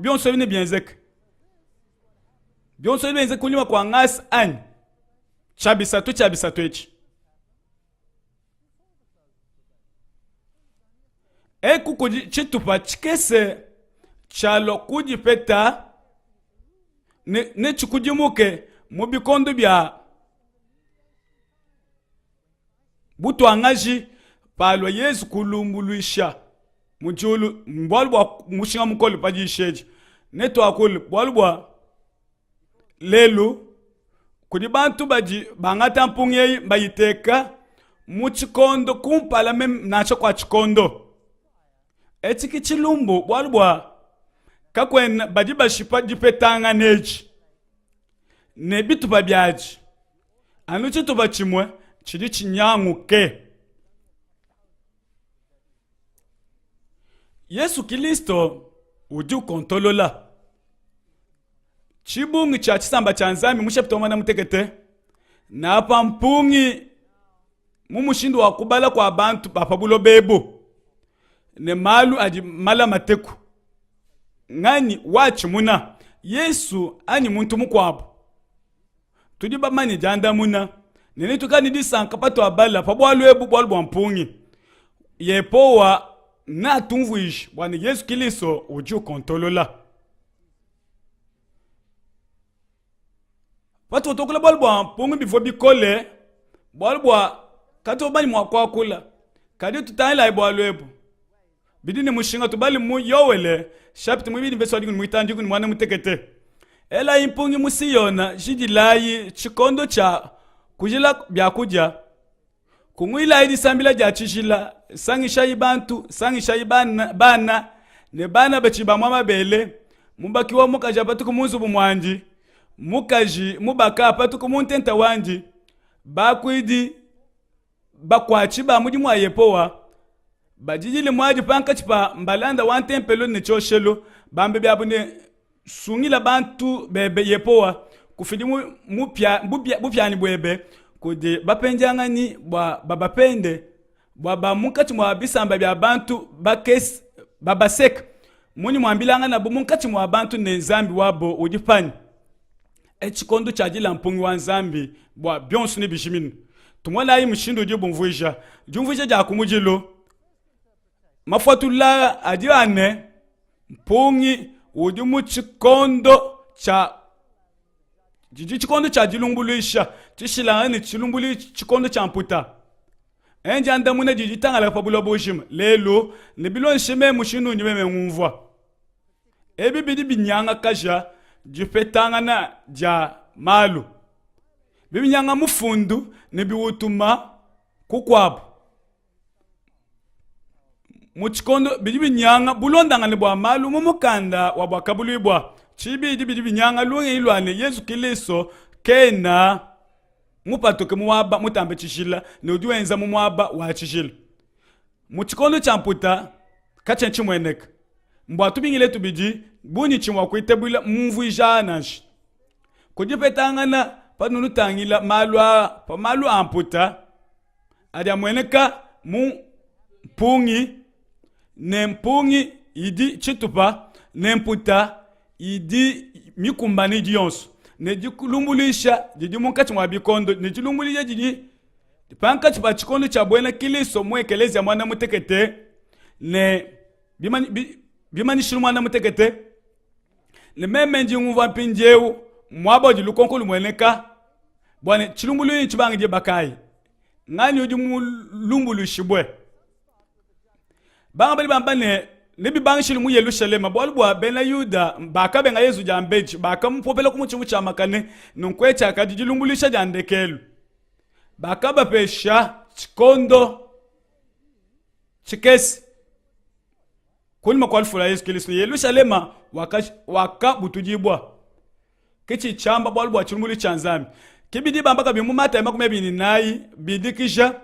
bionso bine bienzek bionso bienzek kulima kwa ngas an chabisatu echi eku kuji chitupa chikese chalo kujipeta ne chikujimuke mubikondo bya butu angaji palo Yesu kulumbuluisha mujulu mbwalbwa mushinga mukoli pajisheji neto akuli bwalbwa lelu kudi bantu baji bangata mpunyeyi bayiteka muchikondo kumpala mem nacho kwa chikondo etiki chilumbu bwalbwa kakwena baji bashipa jipetanga neji ne bitu babyaji anu chitu bachimwe chidi chinyangu ke Yesu Kristo uji kontolola chibungi cha chisamba cha nzami musheptomana mutekete na apa mpungi mumushindu wa kubala kwa bantu bapabulo bebo ne malu aji mala mateku ngani wachi muna Yesu ani muntu mukwabo tudi bamani janda muna nene tukani disanka pato abala pabwalu ebu bwalu mpungi yepowa na tumvuish bwana Yesu Kristo uji kontolola pato tokola bwalu mpungi bifo bikole bwalu kato bani mwakwa kula kadi tutayila bwalu ebu bidini mushinga tubali mu yowele chapter mwibidi verse 1 muitanji kun mwana mutekete ela impungi musiyona jidilayi chikondo cha kujila byakuja kumwila idi sambila ja chishila sangisha ibantu sangisha ibana ne bana bachiba mama bele mubakiwa mukaja patuku munzu bumwanji mukaji mubaka patuku muntenta wanji bakwidi bakwachi ba mudi mwayepowa bajijile mwaji panka chipa mbalanda wantempelo ne choshelo bambe byabune sungila bantu bebe yepowa kufidi bupyani bwebe kudi bapenjanga ni babapende baba munkati mwa bisamba bya bantu bakes babasek muni mwambilanga na munkati mwa bantu ne nzambi wabo udipani echikondo chajila mpungi wa nzambi bwa byonsu ni bishiminu tumwala yi mushindo jumvuisha ja kumujilo mafuatula adirane mpungi udimu chikondo cha chikondo cha jilumbulisha chishila ni chilumbuli chikondo cha mputa enje andamuna jitanga la pabulo boshim lelo ne bilon sheme mushinu nyeme mumvwa ebi bidi binyanga kasha jipetanga na ja malu binyanga mufundu ne biwutuma kukwabo muchikondo bidi binyanga bulondanga ne bwa malu mumukanda wa bwa kabulibwa chibi bidi binyanga lunge ilwane Yesu Kristo kena mupatoke muwaba mutambe chishila ne udiwenza muwaba wa chishila muchikondo cha mputa kachenchi mweneka mbwa tubingile tubiji buni chimwa kuitebula mvuija nashi kujipetangana panunu tangila malu amputa adia mweneka mu mpungi ne mpungi idi chitupa ne mputa idi mikumbani dionso ne dikulumbulisha didi munkati mwa bikondo ne dilumbulisha didi pankati pa chikondo cha bwena Kristo mwekeleza mwana mutekete ne bimani shilu mwana mutekete ne memenji nguva pinjeu mwabo dilukonkulu mweneka bwana chilumbulu chibangi je bakai ngani udi mulumbulushibwe banga bali bambane nebi bangi shilu mu Yerusalema bwalbwa bena Yuda baka benga Yesu jambeji baka mpopela kumuchimu cha makane nunkwecha kadi dilumbulisha jandekelu baka bapesha chikondo chikesi kulima kwa alfula Yesu Kristo Yerusalema waka butujibwa kichi chamba bwalbwa chilumbuli chanzami kibidi bamba ka bimu mata makume bini nayi bidikisha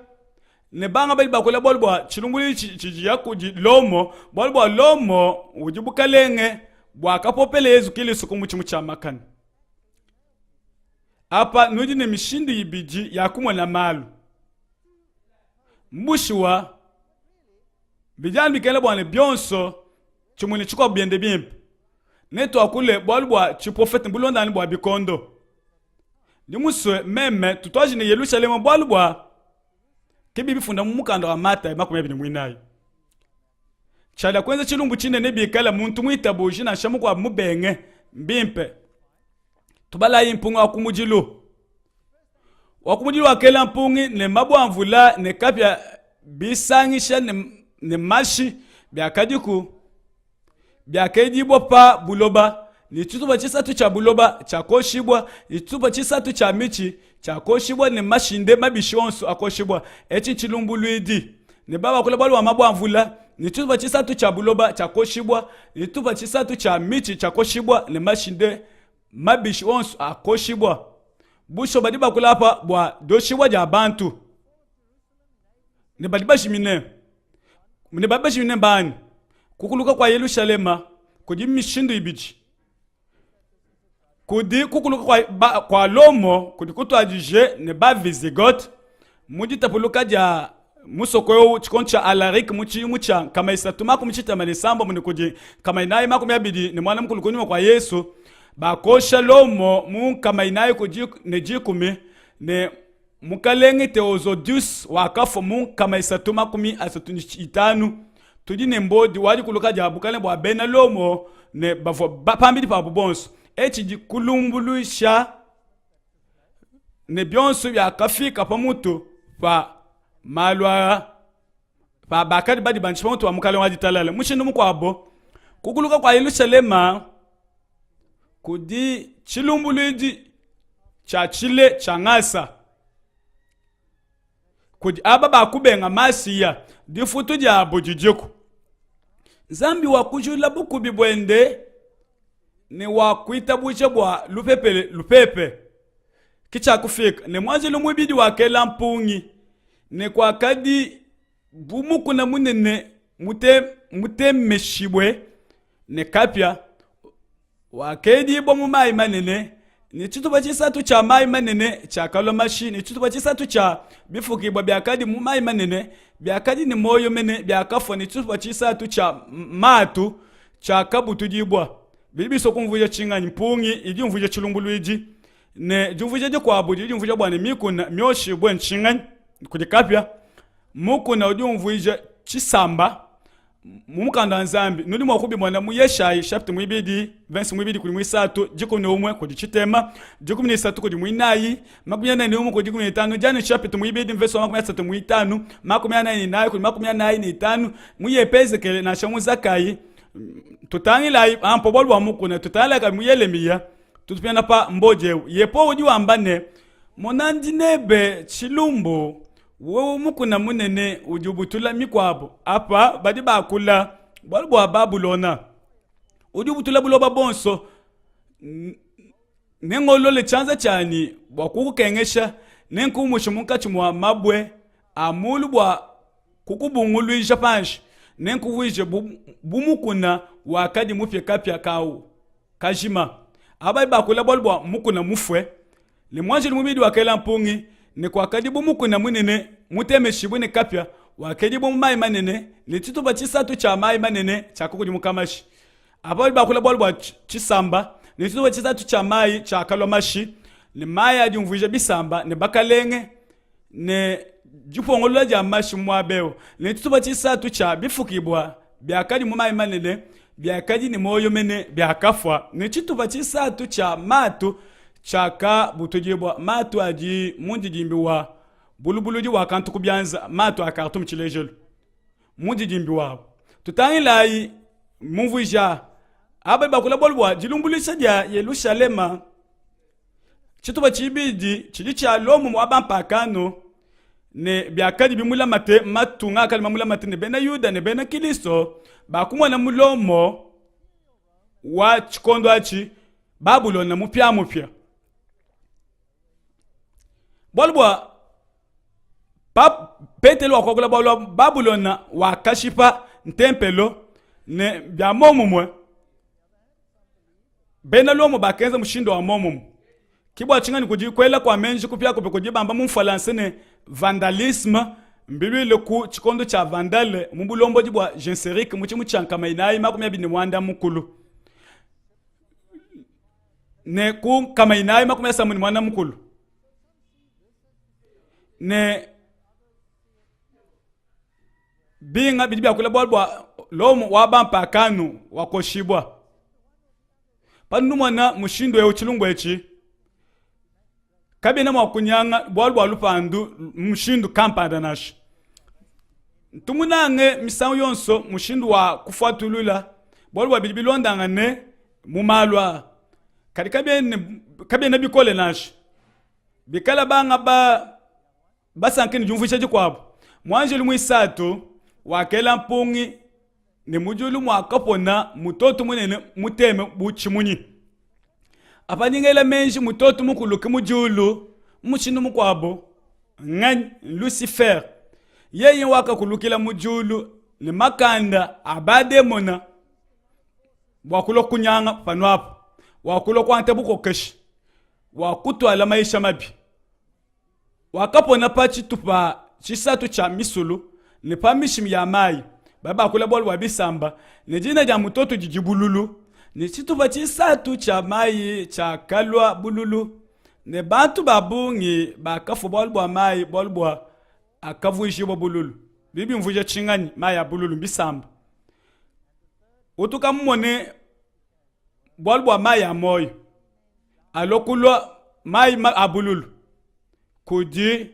ne banga bali bakola bolbwa chilumbuli chijia kuji lomo bolbwa lomo ujibukalenge bwa kapopelezu kili sukumu chimu cha makani apa nudi ne mishindu yibiji yakumwa na malu mbushiwa bijani bikele bwane bionso chumuni chiko biende bimpe neto akule bolbwa chiprofete mbulonda ni bwa bikondo dimuswe meme tutwaji ne Yerusalemu bolbwa kebi bifunda mumukanda wa mata makume bini mwinayi chala kwenza chilumbu chine ne bikala muntu mwitabuji na shamu kwa mubenge mbimpe tubala impunga wakumujilu wakela mpungi ne mabwamvula ne kapya bisangisha ne mashi byakadiku byakejibwa pa buloba ni chituba chisatu cha buloba chakoshibwa ituba chisatu cha michi chakoshibwa ne mashinde mabishonso akoshibwa echi chilumbulwidi ne baba kula balwa mabwamvula ni chituba chisatu cha buloba chakoshibwa ituba chisatu cha michi chakoshibwa ne mashinde mabishonso akoshibwa busho badiba kula hapa bwa doshibwa ja bantu ne badiba shimine bani kukuluka kwa Yerusalema kudi mishindu ibiji kudi kukuluka kwa lomo kudi kutwajije ne ba Visigoth mudi tapuluka ja musokoyo chikoncha Alarik mucha kama isatuma kumchita manesambo muni kudi kama inaye makumi abidi ne mwana mkulukuni kwa Yesu bakosha lomo mu kama inaye kudi ne jikumi ne mukalenge Theodosius wakafo mu kama isatuma kumi asatuni itanu tudi ne mbodi wadi kuluka ja bukale bwa bena lomo ne bafo pambidi pa bubonso echi di kulumbuluisha ne bionso ya kafika pa mutu pa malwa pa bakadi badi banchi pa mutu wa mukale wadi talala mushindu mukwabo kukuluka kwa Yerusalema kudi chilumbuluidi cha chile cha ngasa kudi aba bakubenga masiya difutu ja bujijiko zambi wakujula bukubi bwende ne wakuita buche bwa lupepe kicha kufika ne mwaje lumwibidi wakela mpungi ne kwa kadi bumuku na munene mute meshibwe ne kapya wakedi bomu mai manene ni chituba chisatu cha mai manene cha kalomashi ni chituba chisatu cha bifukibwa byakadi mu mai manene byakadi ni moyo mene byakafo ni chituba chisatu cha matu cha kabutu jibwa bibiso kumvuja chingani mpungi idi mvuja chilumbuluiji ne jumvuja je kwa abudi idi mvuja bwana mikuna myoshi bwen chingani kudikapya mukuna udi mvuja chisamba mumukanda nzambi nudi mwakubi mwana mu Yeshayi chapter mwibidi verse mwibidi kuli mwisatu jiko ne umwe kudi chitema jiko ne satu kudi mwinayi makumyana ne umwe kudi 15 jana chapter mwibidi verse 13 makumyana ne nayi kudi makumyana ne 5 muyepezekele na shamu Zakayi tutangila ampo bolwa mukuna tutala ka muyelemiya tutupenda pa mboje yepo udi wambane monandi nebe chilumbo wo mukuna munene ujubutula mikwabo apa badi bakula balbo babulona ujubutula buloba bonso nengolole chanza chani bwakukengesha nenkumusha munkachimwa mabwe amulu bwa kukubunguluisha panshi nenkuwije bumukuna wakadi mupye kapya kawo kajima abai bakula balbo mukuna mufwe le mwanje lumubidi wakela mpungi ne kwa kadibu mukuna munene muteme shibune kapya wakedibu mai manene ne chituba chisatu cha mai manene cha kukudi mukamashi abali bakula bolwa chisamba ne chituba chisatu cha mai cha kalomashi ne mai ajumvuje bisamba ne bakalenge ne jupongolola ja mashi mwabeo ne chituba chisatu cha bifukibwa byakadi mu mai manene byakadi ni moyo mene byakafwa ne chituba chisatu cha matu chaka butujibwa matu aji mundi jimbiwa bulubuluji wakantu kubyanza matu akartu mchilejelo mundi jimbiwa tutangilai muvija aba bakula bolwa jilumbulisa ja Yerusalema chituba chibidi chili cha lomu mwabampakano ne byakadi bimula mate matunga kalima mula mate ne bena Yuda ne bena Kristo bakumwa na mulomo wa chikondo achi Babulon na mupya bolbwa petelo wakokula bolo babulona wakashipa ntempelo ne bya momumwe bena lomo bakenza mushindo wa momumwe kibwa chingani kujikwela kwa menji kupya kupe kujibamba mumfalanse ne vandalisme mbilwile ku chikondo cha vandale mubulombo jibwa jenserique muchimu chankama inayi makumya bini mwanda mukulu ne ku kama inayi makumya samuni mwanda mukulu ne binga bidi bya kula bolbwa lomo wabampa kanu wakoshibwa panu mwana mushindo ya uchilungu echi kabina mwakunyanga bolbwa lupandu mushindu kampanda nashi tumunange misango yonso mushindu wa kufuatulula bolbwa bidi bilondanga ne mumalwa kadi kabina bikole nashi bikala banga basankini jumfisha jikwabo mwanje lumwisatu wakela mpungi ne mujulu mwakapona mutoto munene muteme buchimunyi apanyingela menji mutoto mukuluke mujulu mushindu mukwabo ngani Lucifer yeye wakakulukila mujulu ne makanda abade mona wakulo kunyanga panwapo wakulo kwante bukokeshi wakutwala maisha mabi wakapona pachi tupa chisatu cha misulu ne pamishim ya mai baba kula bol wabisamba ne jina ja mutoto jijibululu ne chitupa chisatu cha mai cha kalwa bululu ne bantu babungi bakafu bolbwa mai bolbwa akavuishi bululu bibi mvuje chingani mai ya bululu bisamba utuka mmone bolbwa mai ya moyo alokulwa mai abululu kudi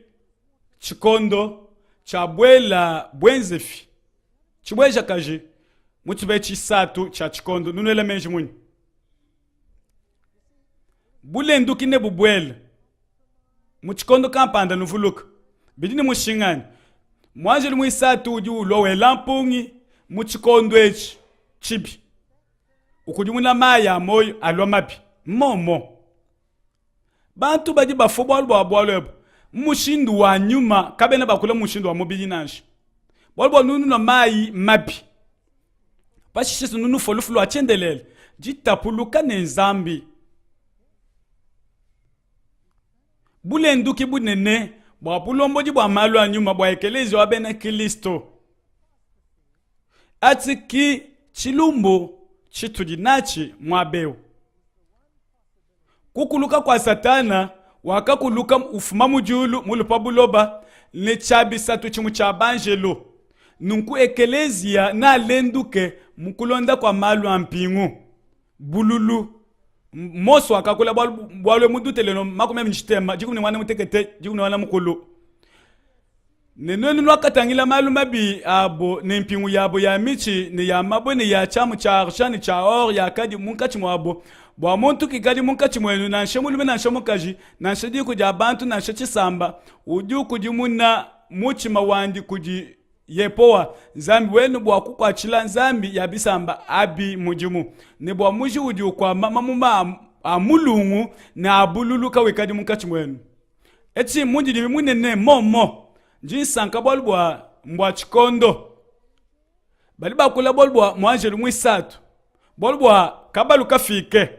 chikondo chabwela bwenzefi chibweja kaje mutibe chisatu cha chikondo nunele menji munyi bulendu kine bubwela muchikondo kampanda nuvuluka bidini mushingani mwanje lumwisatu udi ulowe lampungi muchikondo echi chibi ukudi muna maya moyo alwa mabi momo bantu badi bafobwa bwalwebo mushindu wa nyuma kabena bakula mushindu wa mobili nashi bolbo nunu na mai mabi pashishisu nunu folufulu achendelele jitapuluka ne nzambi bulendu kibunene bwapulombo jibwa malu anyuma bwa ekelezi wa bena Kristo atiki chilumbo chitujinachi mwabeo kukuluka kwa satana wakakuluka ufuma mujulu mulupa buloba ne chabisatu chimu cha banjelo nunku ekelezia na lenduke mukulonda kwa malu ampingu bululu moso wakakula bwalwe muduteleno makume mchitema jikumni mwana mutekete jikumni mwana mukulu nenoni nwakatangila malu mabi abo ne mpingu yabo ya michi ne ya mabo ne ya chamu cha arshani cha or ya kadi munkachi mwabo bwa muntu kikadi munkachi mwenu na nshemulume na nshemukaji na nshedi kuja abantu na nshecisamba uju kujimuna muchi mawandi kuji yepoa nzambi wenu bwa kukwachila nzambi ya bisamba abi mujimu ne bwa muji uju kwa mamuma amulungu na abululu kawekadi munkachi mwenu eti munji ni munene momo jinsanka bolbwa mbwa chikondo bali bakula bolbwa mwanje lumwisatu bolbwa kabalu kafike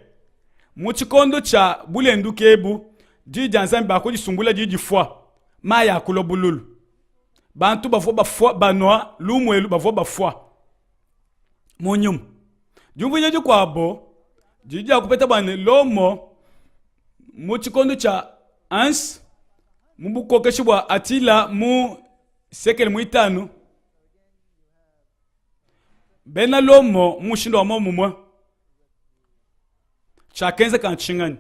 mu chikondo cha bulendu kebu jija nzambi bakujisumbula jijifwa maya akulo bululu bantu bafwa banwa lumwelu bafwa munyum jumvunye jikwabo jija kupeta bane lomo mu chikondo cha ans mubukokeshibwa atila mu sekele muitanu bena lomo mushindo wa momumwe chakenze kanchingani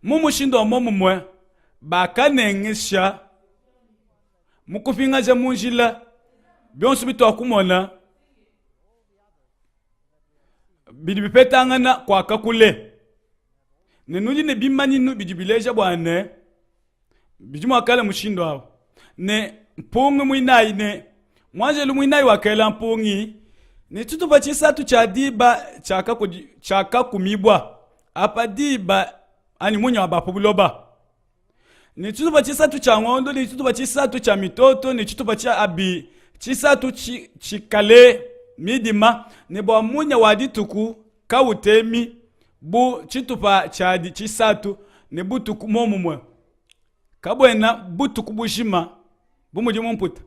mushindo wa momumwe bakanengesha mukupingaje munjila byonsu bitwakumona bidibipetangana kwa kakule nenuji ne bimani nu bijibileja bwane bijimwa kala mushindo awo ne mpungi mwinai ne mwanje lumwinai wakela mpungi ne tutupa chisatu cha diba chaka kumibwa apa diba ani munya wa bapo buloba ni chitupa chisatu cha ngondo ni chitupa chisatu cha mitoto ni chitupa cha abi chisatu chikale midima ne bwa munya wa dituku kawutemi bu chitupa cha di chisatu ne butuku momumwe kabwena butuku bushima bumuji mumputa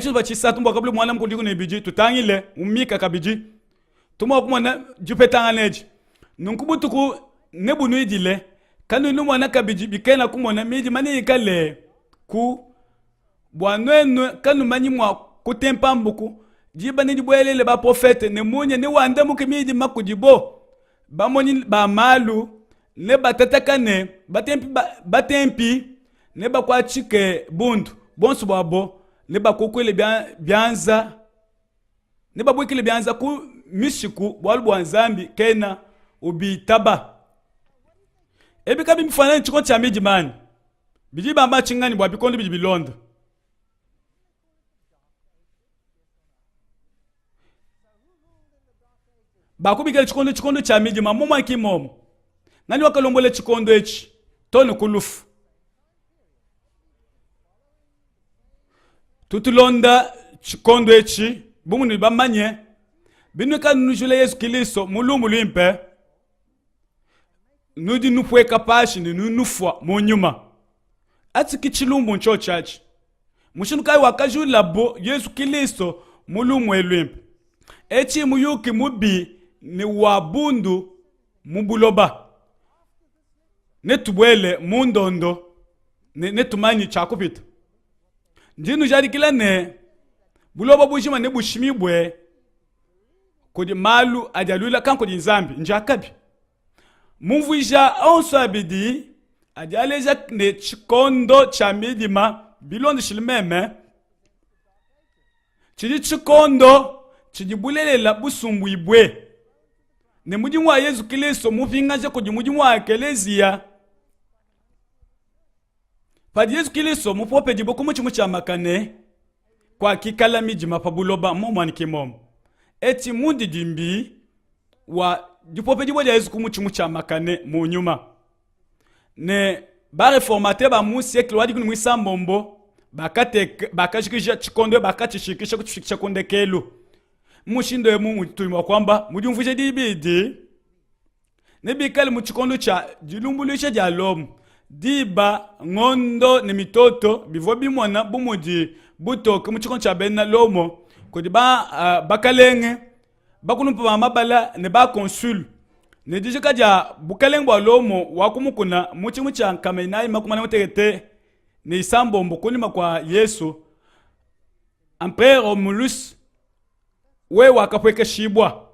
chitupa chisatu mbo kabli mwana mkuliku ne biji tutangile umika kabiji tuma kumwana jupetanga neji nunkubutuku ne bunu idile kanu nu mwana kabiji bikena kumona miji mani ikale ku bwanwenu kanu manyi mwa kutempa mbuku jiba ni dibwelele ba profete ne munye ne wanda muke miji makudibo ba moni ba malu ne batatakane batempi ne bakwa chike bundu bonsu babo ne bakokwele byanza ne babwekele byanza ku mishiku bwalu bwanzambi kena ubitaba ebi kabi mfana chiko cha miji man biji bamba chingani bwa bikondo biji bilonda bakubikele chikondo cha miji mamoma kimomo nani wakalombole chikondo echi tonu kulufu tutulonda chikondo echi bumu ni bamanye binuka nujule Yesu Kristo mulumu limpe nudi nupweka pashi ni nufwa munyuma ati kichilumbu ncho chachi mushinu kai wakajula bo Yesu Kristo mulumu elimpe echi muyuki mubi ni wabundu mubuloba netubwele mundondo netumanyi chakupita ndinu jarikila ne buloba bushima ne bushimibwe kodi malu ajalula kanko di nzambi njakabi mumvuja onso abidi ajaleja ne chikondo cha midima bilondo shilimeme chidi chikondo chidi bulelela busumbu ibwe ne mujimu wa Yesu Kristo muvingaje kodi mujimu wa ekelezia padi Yesu Kristo mupope jibo kumuchimu cha makane kwa kikala mijima pabuloba momwani kimomo eti mundi dimbi wa dipope dibo ya Yesu kumuchimu cha makane mu nyuma ne ba reformate ba mu siècle wadi kunu mwisambombo bakashikisha chikondo bakachishikisha kutufikisha kondekelo mushindo mu tuyima kwamba mujumvuje dibidi ne bikali mu chikondo cha dilumbulisha ja lomu diba ngondo ne mitoto bivo bimwana bumuji butoke mu chikondo cha bena lomo kodi bakalenge bakunumpa mabala ne ba consul ne dijika ja bukalenge bwa lomo wakumukuna muchimu cha kamenai makumana mutegete ne isambombo kulima kwa Yesu Empereur Romulus we wakapweke shibwa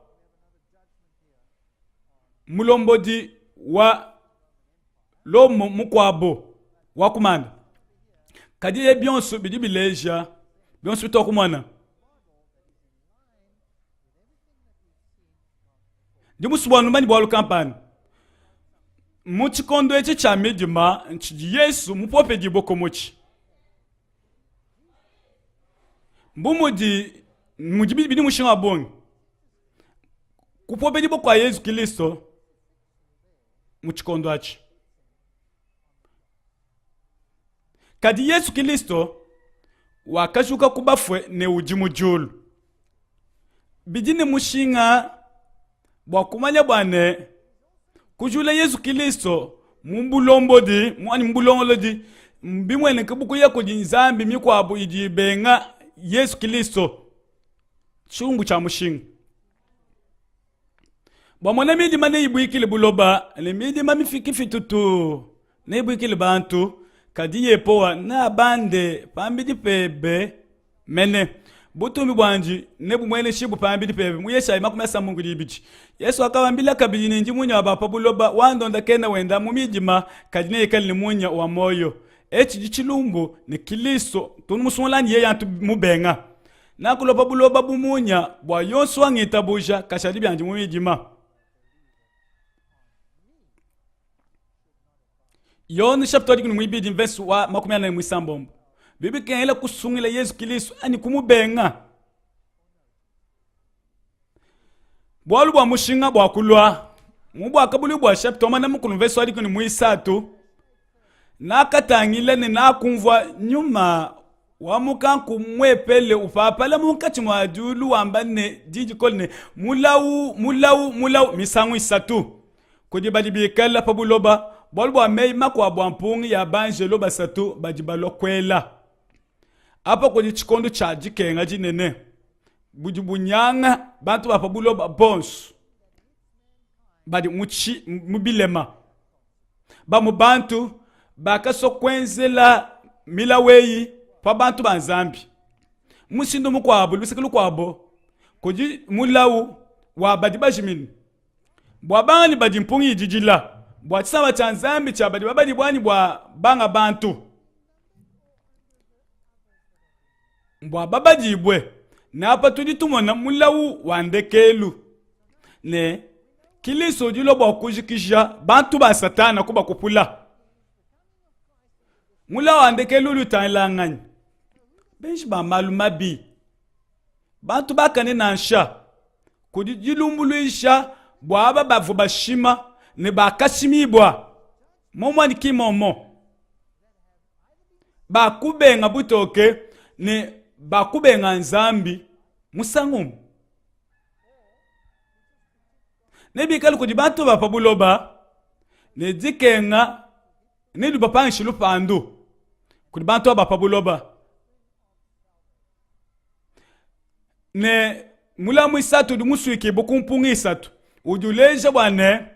mulombodi wa lomo mukwabo wakumanda kadi ye bionso bidibileja bionso tokumana ndimu subwanu mani bwalu kampani muchikondo echi cha midima nchiji Yesu mupope jiboko mochi mbumudi mujibidi mushinga bongi kupope jiboko kwa Yesu Kristo muchikondo achi kadi Yesu Kristo wakashuka kubafwe ne ujimu julu bidine mushinga bwakumanya bwane kujula Yesu Kristo mumbulombodi mwani mbulongolodi mbimwene kibuku yako jinzambi mikwabu ijibenga Yesu Kristo chungu cha mushinga bwamwana midi mane ibuikile buloba le midi mamifiki fitutu ne ibuikile bantu kadiye poa na bande pambidi pebe mene butumi bwanji nebu mwene shibu pambidi pebe muyesha makumesa Mungu libiji Yesu akawambila kabili ninji munya wabapa buloba wandonda kena wenda mumijima kadine yekali ni munya wa moyo echi jichilumbu ni Kristo tunumusunulani ye yantu mubenga nakuloba buloba bumunya bwa yonsu wangita buja kashadi byanji mumijima Yon chapter dikuni mwibidi verse wa makumyana mwisambombo bibi kenela kusungila Yesu Kristo ani kumubenga bwalu bwa mushinga bwa kulwa mubu akabuli bwa chapter omana mukulu verse wali kuni muisatu nakatangile na kumvwa nyuma wamuka kumwepele upapala mukati mwa dulu wambane dijikolne mulau misangu isatu kodi badibikala pabuloba bolbo mei makwa bwampungi ya banjelo basatu badibalo kwela apa kodi chikondo cha jikenga jinene bujibunyanga bantu bapabuloba bons badi mubilema ba mubantu bakasokwenzela milaweyi pa bantu banzambi musindo mukwabo bisikulu kwabo koji mulau wa badi bajimini bwabani badi mpungi jijila bwatsaba chanzambi cha badi babadi bwani bwa banga bantu bwa babadi bwe na apa tuditumona mulau wandekelu ne kiliso dilo bwa kujikisha bantu ba satana kuba kupula mulau wandekelu lutanlangani benshi ba malumabi bantu bakane nansha kudilumbuluisha bwaba bavu bashima ne bakasimibwa momwani kimomo bakubenga butoke ne bakubenga nzambi musangumu nebikali kudi bantu bapabuloba ne dikenga ne lubapanshi lupandu kudi bantu bapabuloba ne mulamu isatu dumuswiki bukumpungi isatu ujuleje bwane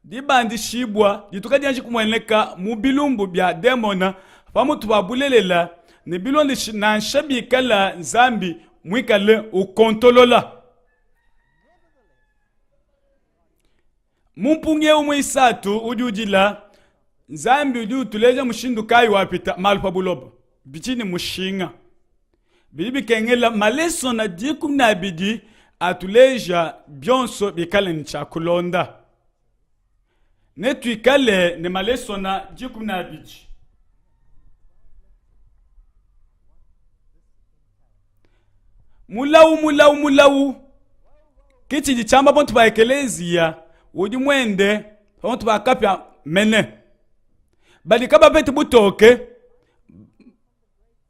dibandi shibwa ditukadi kumweneka mubilumbu bya demona pamutu babulelela ne bilondi na shabi kala zambi mwikale ukontolola mumpunge umwe isatu ujujila zambi uju tuleje mushindu kai wapita malpa bulobo bichini mushinga bibi kengela maleso na dikum na bidi atuleja byonso bikale ni chakulonda ne tuikale ne maleso na dikum na bidi mulau kiti jichamba bontu ba ekelezia udi mwende bontu ba kapya mene bali kaba beti butoke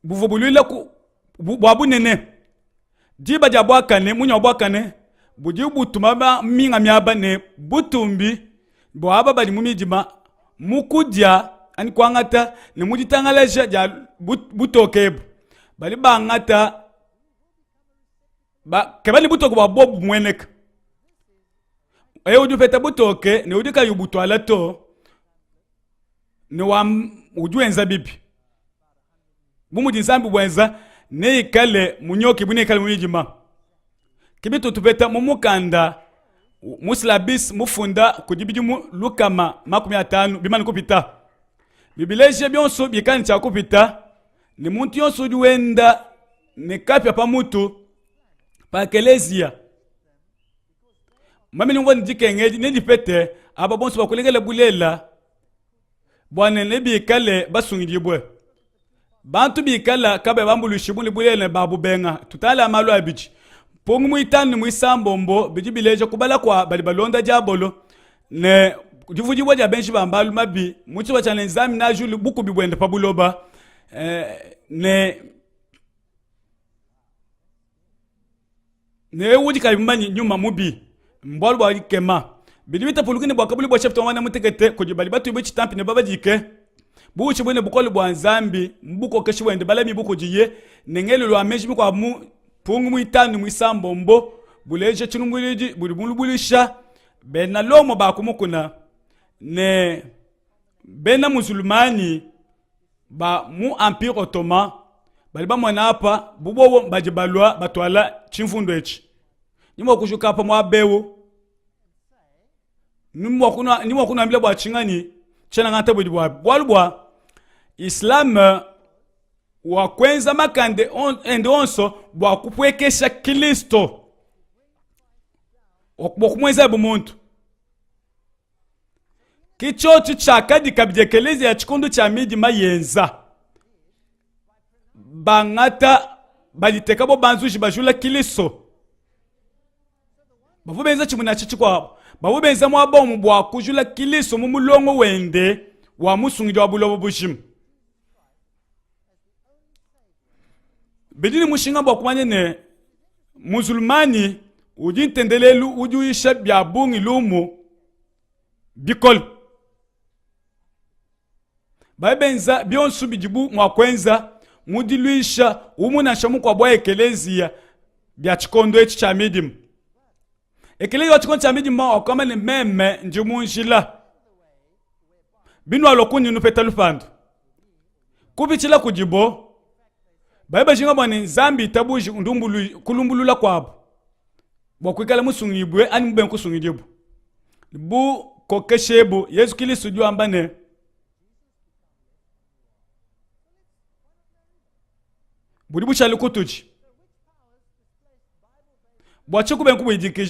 buvubulile ku bwabu nene diba jabwakane munya bwakane budi butuma ba minga myaba ne butumbi bwaba bali mumijima mukudya ani kwangata ne muditangalaje ja butoke bali bangata ba kebali butoke ba bobu mweneka udu peta butoke ne udika yubutwala to ne wa ujuenza bibi bumudi nzambi bwenza ne ikale munyoki bune ikale munijima kibito tupeta mumukanda muslabis mufunda kudibidimu lukama 50 bimani kupita bibileje byonso bikani cha kupita ni muntu yonso duwenda ne kapya pa mutu pa kelezia mami ngoni dikenge ne dipete aba bonso bakulegele bulela bwana ne bikale basungidi bwe bantu bikala kabe bambulu shibuli bulela babu benga tutala amalu abiji pongu muitani muisambombo biji bileje kubala kwa bali balonda jabolo ne divuji waja benshi bambalu mabi muchi wacha nzami na julu buku bibwende pabuloba ne wuji kalimani nyuma mubi mbwalu bwa kema bidibita pulukini bwa kabuli bwa chapter wana mutekete kujibali batu bichi tampi ne baba jike buchi bwene bukole bwa nzambi mbuko keshi wende balami buko jiye nengelo lwa meji biko amu pungu muitani muisambombo buleje chinumbuliji bulibulubulisha bena lomo bakumukuna ne bena musulmani ba mu empire ottoman bali ba mwana apa bubo bajibalwa batwala chimfundo echi nimo kushuka apa mwa bewo nimo kuna mbele bwa chingani chena ngata bwa bwalubwa Islam wa kwenza makande onso bwa kupwekesha Kristo okukumweza bumuntu kichochi chakadi kabjekelezi ya chikondo cha midi mayenza bangata baliteka bo banzushi bajula Kristo bavu benza chimuna chichi kwabo bavu benza mwabomu bwa kujula kiliso mu mulongo wende wa musungidi wa bulobo bushimu bedini mushinga bwa kumanye ne musulmani udi ntendelelu udi uisha bya bungi lumu bikol babenza byonsu bijibu mwakwenza mudi luisha umuna shamu kwa bwa ekelezia bya chikondo echi cha midimu ekelezi wa chikondo cha midimu wakama ne meme njimunjila binu alokuni nupeta lufandu kubichila kujibo baiba jinga bwani zambi tabuji kulumbulula kwabo bwakwikala musungibwe ani mube nkusungidibwe bu kokeshebu Yesu Kristo jua ambane budi buchali kutuji bwache kube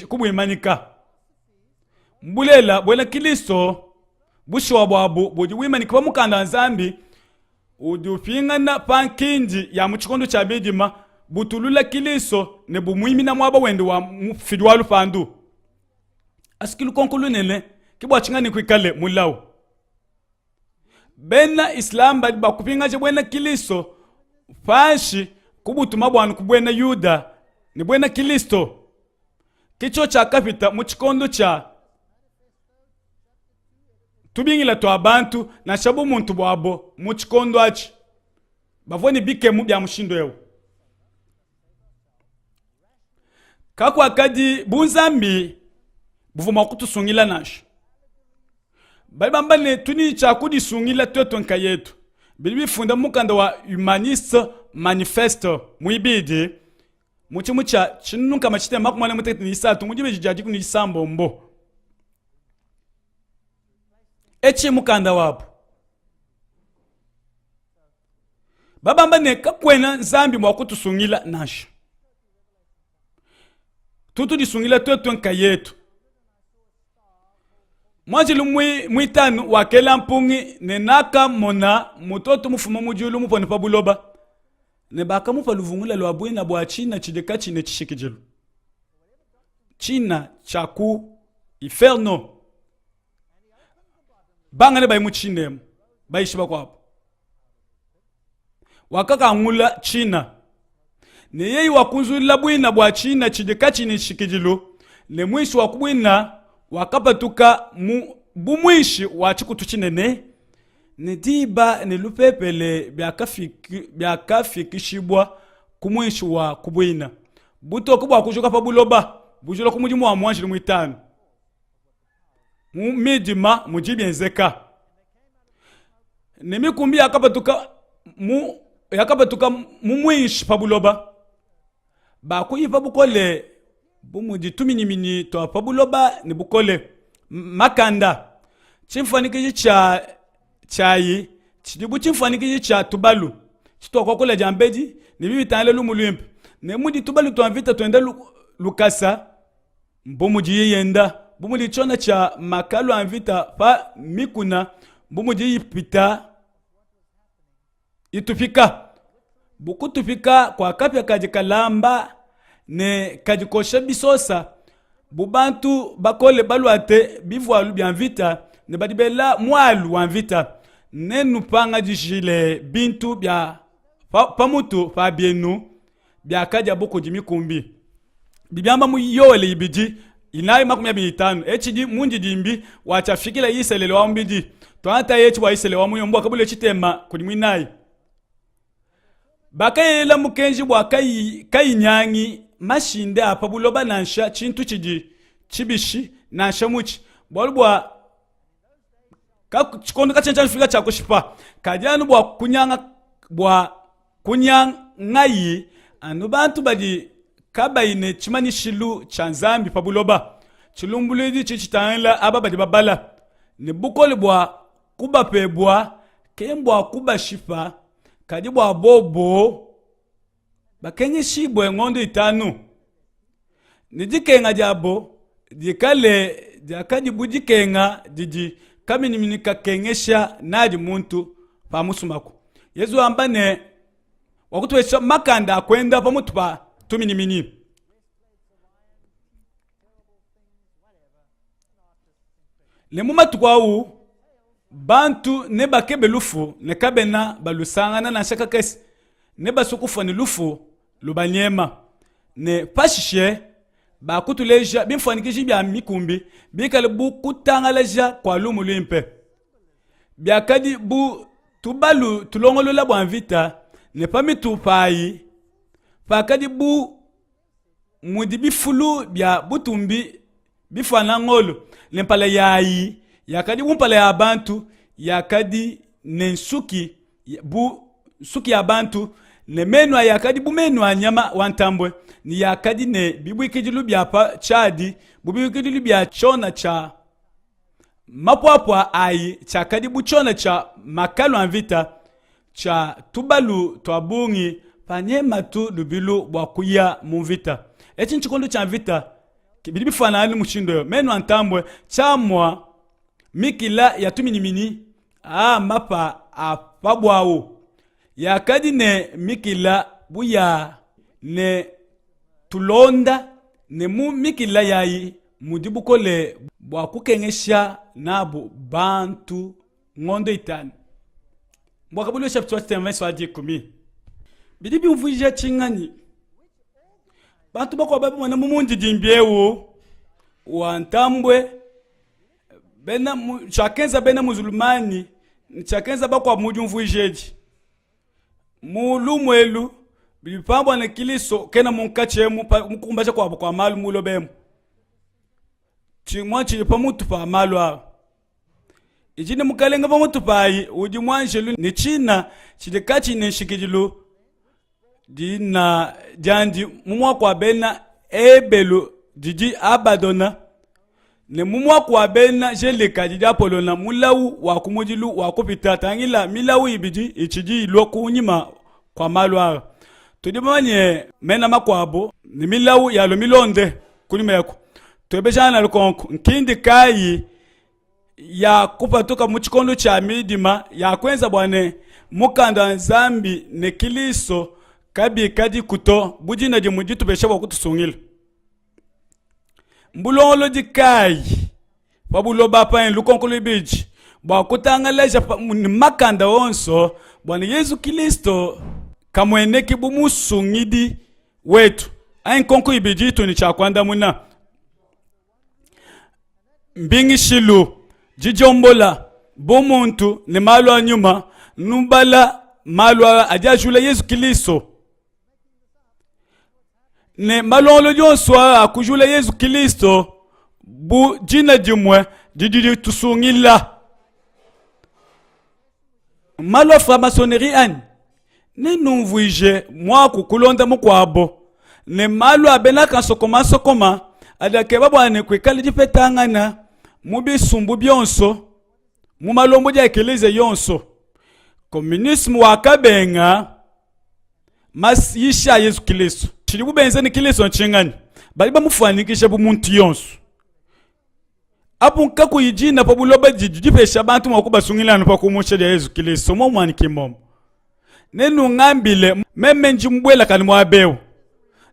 kubu imanika mbulela bwela Kristo bushwa bwabu budi wimanika bamukanda nzambi udupingana pankindi ya muchikondo cha bidima butulula Kristo ne bumuimina mwaba wende wa mfidwa lufandu asikilu konkulu nene kibwa chingani kwikale mulawo bena Islam ba kupinga je bwena Kristo fashi kubutuma bwanu kubwena Yuda ni bwena Kristo kicho cha kapita muchikondo cha tubingila to abantu na shabu muntu bwabo muchikondo achi bavoni bike mu bya mushindo yewo kakwa kadi bunzambi buvuma kutusungila nasho balibambane tuni cha kudisungila twetonka yetu bilibifunda mukanda wa humaniste manifesto muibidi muchimucha chinunka machite makumale mutekni isatu mujibe jijaji kuni isambo mbo echi mukanda wapo babambane kakwena nzambi mwakutusungila nasho tutu disungila twetonka yetu mwajilu mwitanu wakela mpungi nenaka mona mutoto mufuma mujulu mupone pa buloba ne baka mufa luvungula lwa bwina bwa China chideka chine chishikijilu China chaku inferno bangane bayi muchinemu bayishiba kwapo wakaka ngula China ne yeyi wakunzulila bwina bwa China chideka chine chishikijilu ne mwishi wakubwina wakapatuka bumwishi wachikutu chinene nediba nelupepele byakafikishibwa kumwishi wa kubwina butoku bwakushuka pa buloba bujula kumujimu wa mwanjili mwitanu midima mujibyenzeka nemikumbi yakapatuka mumwishi pa buloba bakuyipa bukole bumuji tuminyimini to pabuloba ni bukole makanda chimfanikiji cha chai chidibu chimfanikiji cha tubalu chito kokola jambeji ni bibi tanle lumulimpi ne mudi tubalu to anvita to enda lukasa mbumuji yenda bumuli chona cha makalu anvita pa mikuna mbumuji yipita itufika bukutufika kwa kapya kajikalamba ne kadikosha bisosa bubantu bakole balwate bivwalu byanvita ne badibela mwalu wanvita ne nupanga jishile bintu bya pamutu fa bienu bya kaja boko jimikumbi bibyamba mu yowele ibiji inayi makumya bitanu echidi munji dimbi wachafikila yiselele wa mbiji to anta yechi wa yisele wa muyombo akabule chitema kuli mwinayi bakayela mukenji bwa kai nyangi mashinde apa buloba nansha chintu chiji chibishi nansha muchi bwa chikondo kachenja fika cha kushipa kajanu bwa kunyangayi anu bantu badi kabaine chimani shilu chanzambi pa buloba chilumbulidi chichitangela aba badi babala ne bukole bwa kuba pebwa kembwa kuba shipa kadibwa bobo bakenye shibwe ngondo itanu nijikenga jabo dikale jakadibu jikenga diji kaminiminika kengesha nadi muntu pamusumako Yesu ambane wakutuwesha makanda kwenda pamutu pa tuminimini le muma tukwa bantu ne bakebe lufu ne kabena balusangana na shaka kesi ne basukufa ni lufu lubanyema ne pashishe bakutuleja bimfanikiji bya mikumbi bikale bukutangaleja kwa lumu limpe biakadi bu tubalu tulongolola bwa vita ne pami tupai pakadi bu mudi bifulu bya butumbi bifana ngolo lempala yayi yakadi bumpala ya bantu yakadi nensuki bu suki ya bantu ne menwa yakadi bu menwa nyama wantambwe ni yakadi ne bibu ikidilu bya pa chadi bubu ikidilu bya chona cha mapwapwa ayi cha kadi bu chona cha makalo anvita cha tubalu twabungi panyema tu lubilu bwakuya muvita eti nchikondo cha vita kibidi bifana ali mushindo menu antambwe chamwa mikila ya tuminimini mapa apabwao yakadi ne mikila buya ne tulonda ne mu mikila yayi mudibukole bwakukengesha nabo bantu ngondo itani mwakabulu chapitre 20 verset 10 bidi bimvuje chingani bantu bako babu mwana mumundi dimbiewo wantambwe bena chakenza bena muzulumani chakenza bako mujumvujeji mulumwelu bipambwa na kiliso kena munkachemu mukumbacha kwa malu mulobemu chimwa chilipa mutu pa malu awo ijini mukalenga pa mutu payi uji mwanjelu ni china chidikachi neshikijilu dina jandi mumwa kwa bena ebelu didi abadona ne mumwa kwa bena jelika didi apolona mulawu wakumujilu wakupita tangila milawu ibidi ichiji iloku unyima kwa malu awo tudimanye mena makwabo ni milawu yalo milonde kulimeko twebejana lukonko nkindi kayi ya kupatuka muchikondo cha midima ya kwenza bwane mukanda nzambi ne kiliso kabi kadi kuto bujina di mujitu besha wa kutusungila mbulongolo di kayi pabulo bapa en lukonko libiji bwa kutangaleja ni makanda onso bwane Yesu Kristo kamweneki bumusungidi wetu ayin konko ibiji tu ni chakwanda muna mbingi shilu jijombola bomuntu ne malu anyuma nubala malu ajajula Yesu Kristo ne malolo jonswa akujula Yesu Kristo bu jina jimwe jididi tusungila malo franc-maçonnerie ani ne numvuije mwa kukulonda mukwabo ne malu abenaka sokoma adake babwane kwikali dipetangana mubisumbu byonso mumalombo ja ekelize yonso communisme wakabenga mas yisha Yesu Kristo chili bubenze ni Kristo nchingani bali bamufanikisha bumuntu yonso apunka kuyijina pabuloba jipesha bantu mwakubasungilana pa kumusha ya Yesu Kristo momwani kimomo nenu ngambile meme njimbwela kali mwabewo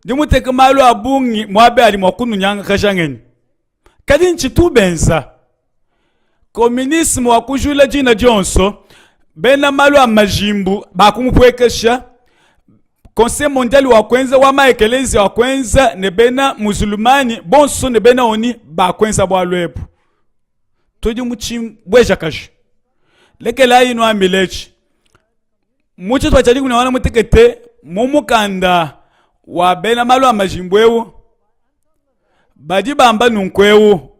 dimuteke malu abungi mwabe ali mwakunu nyanga kashangeni kadi nchitubenza communisme wakujula jina jonso bena malu amajimbu bakumupwekesha conseil mondial wakwenza wamaekelezi wakwenza ne bena musulmani bonso ne bena oni bakwenza bwalwebu todi muchimbweja kashi lekela ino amilechi muchi twachali kunawana mutekete mumukanda wa bena malu amajimbwewu badi bamba nunkwewu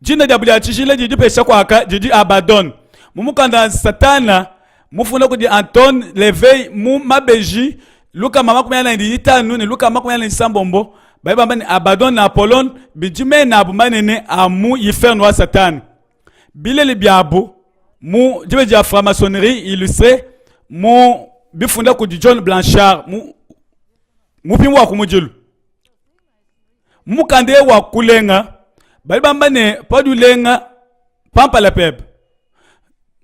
jina diabuli achishile jidi pesha kwaka jidi Abaddon mumukanda satana mufuna kudi Anton Levey mu mabeji luka mama kumyana ndita nune luka mama kumyana nsambombo bayi bamba ni Abaddon na Apollon bijime na abumanene amu yifer noa satana bilele biabu mu jibe dia franc-maçonnerie illustré mu bifunda kudi John Blanchard mu pimu wa kumujilu mukande wa kulenga bali bamba ne padulenga pampa la peb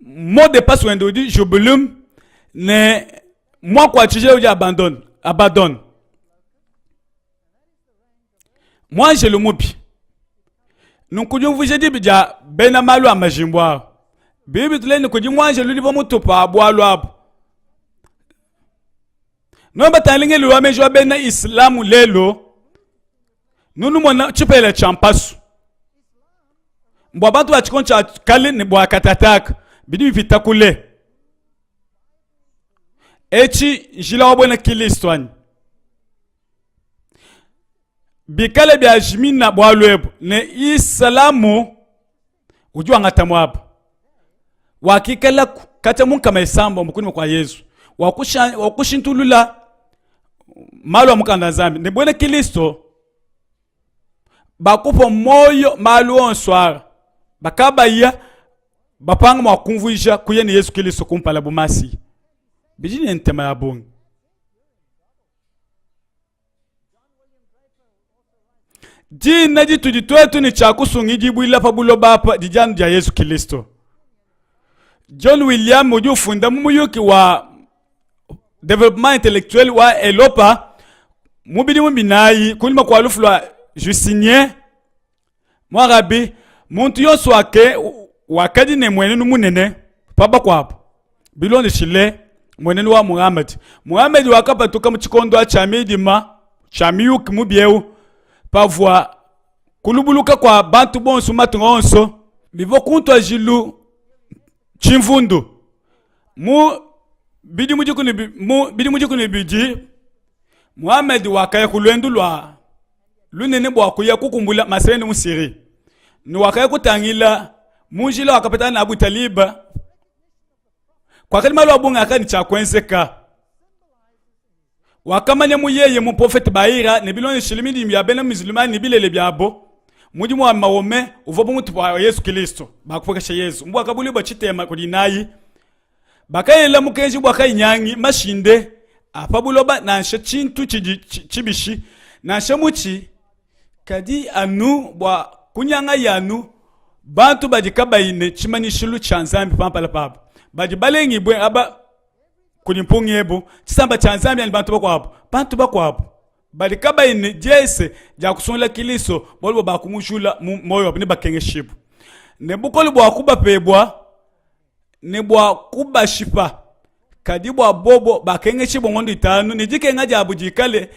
mot de passe wendo di jubulum ne moi kwa tije uji abandonne moi j'ai le mopi Nkujumvuje dibija bena malu amajimbo. Bibi tuleni kujimwanje luli bamutupa abwalo apo. Nomba talinge luwa mejwa bena islamu lelo. Nunu mwana chipele champasu. Mbwa bantu wachikoncha kali ni bwa katataka. Bidi bipita kule. Echi jila wabwena kilistwani. Bikale bya jimina bwa lwebu. Ne islamu ujua ngatamu hapa. Wakikala kata munka maisambo mkuni kwa Yesu. Wakushintulula malu wa mukanda zambi. Ne bwena kilisto bakupo moyo malu onswara. Bakaba iya bapanga mwakumvuisha kuye ni Yesu Kilisto kumpala bumasi. Bijini ntema ya bungi. Jina jitu jitwetu ni chakusungi jibu ila pabulo bapa dijanu ja Yesu Kilisto. John William ujufunda mumuyuki wa development intellectuel wa Elopa mubidi mbinayi kulima kwa lufulwa Justinien mwarabi muntu yonso wake wakadi ne mwenenu munene paba kwapo bilonde shile mwenenu wa Muhammad wakapatuka mchikondo cha midima cha miyuki mubyeu pavwa kulubuluka kwa bantu bonso matungonso bivo kuntwa jilu chimvundu bidi mujikuni biji Muhammad wakaya kulwendu lwa lunene bwa kuya kukumbula maseni musiri ni wakaya kutangila munjila wakapetana na Abu Taliba kwa kalima lwa bunga akani cha kwenseka wakamanya muyeye mu prophet Baira ne biloni shilimidi mbya musulmani bilele byabo muji mu mawome uvobo mutu wa Yesu Kristo bakufokesha Yesu mbwa kabuli bachitema kulinayi bakayela mukenji bwa kayinyangi mashinde apabuloba nansha chintu chibishi nansha muchi kadi anu bwa kunyanga yanu bantu bajikabaine chimanishilu chanzambi pampala papo bajibalengi bwe aba kulimpungi ebo chisamba chanzambi ani bantu bakwapo bajikabaine jese ja kusunla kiliso bolibo bakumushula moyo abne bakengeshibu ne bukoli bwa kuba pebwa ne bwa kuba shipa kadi bwa bobo bakengeshibu ngondo itanu nijikenga jabu jikale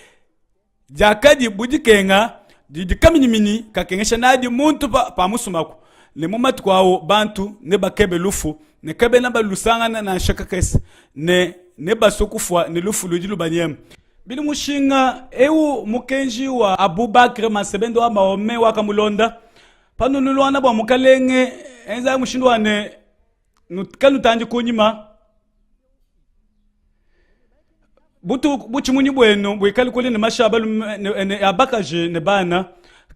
jakadi bujikenga jikaminimini kakengesha nadi muntu pa musumako ne mumatu kwawo bantu ne bakebe lufu ne kebe na balusanga na shaka kesi ne basokufwa ne lufu lujilu banyem bili mushinga eu mukenji wa Abubakar masebendo wa maome wa kamulonda pano nulwana bwa mukalenge enza mushindwane nutkalu tanji kunyima buchi munyi bwenu bwikali kuli ne mashaba ne abakaje ne bana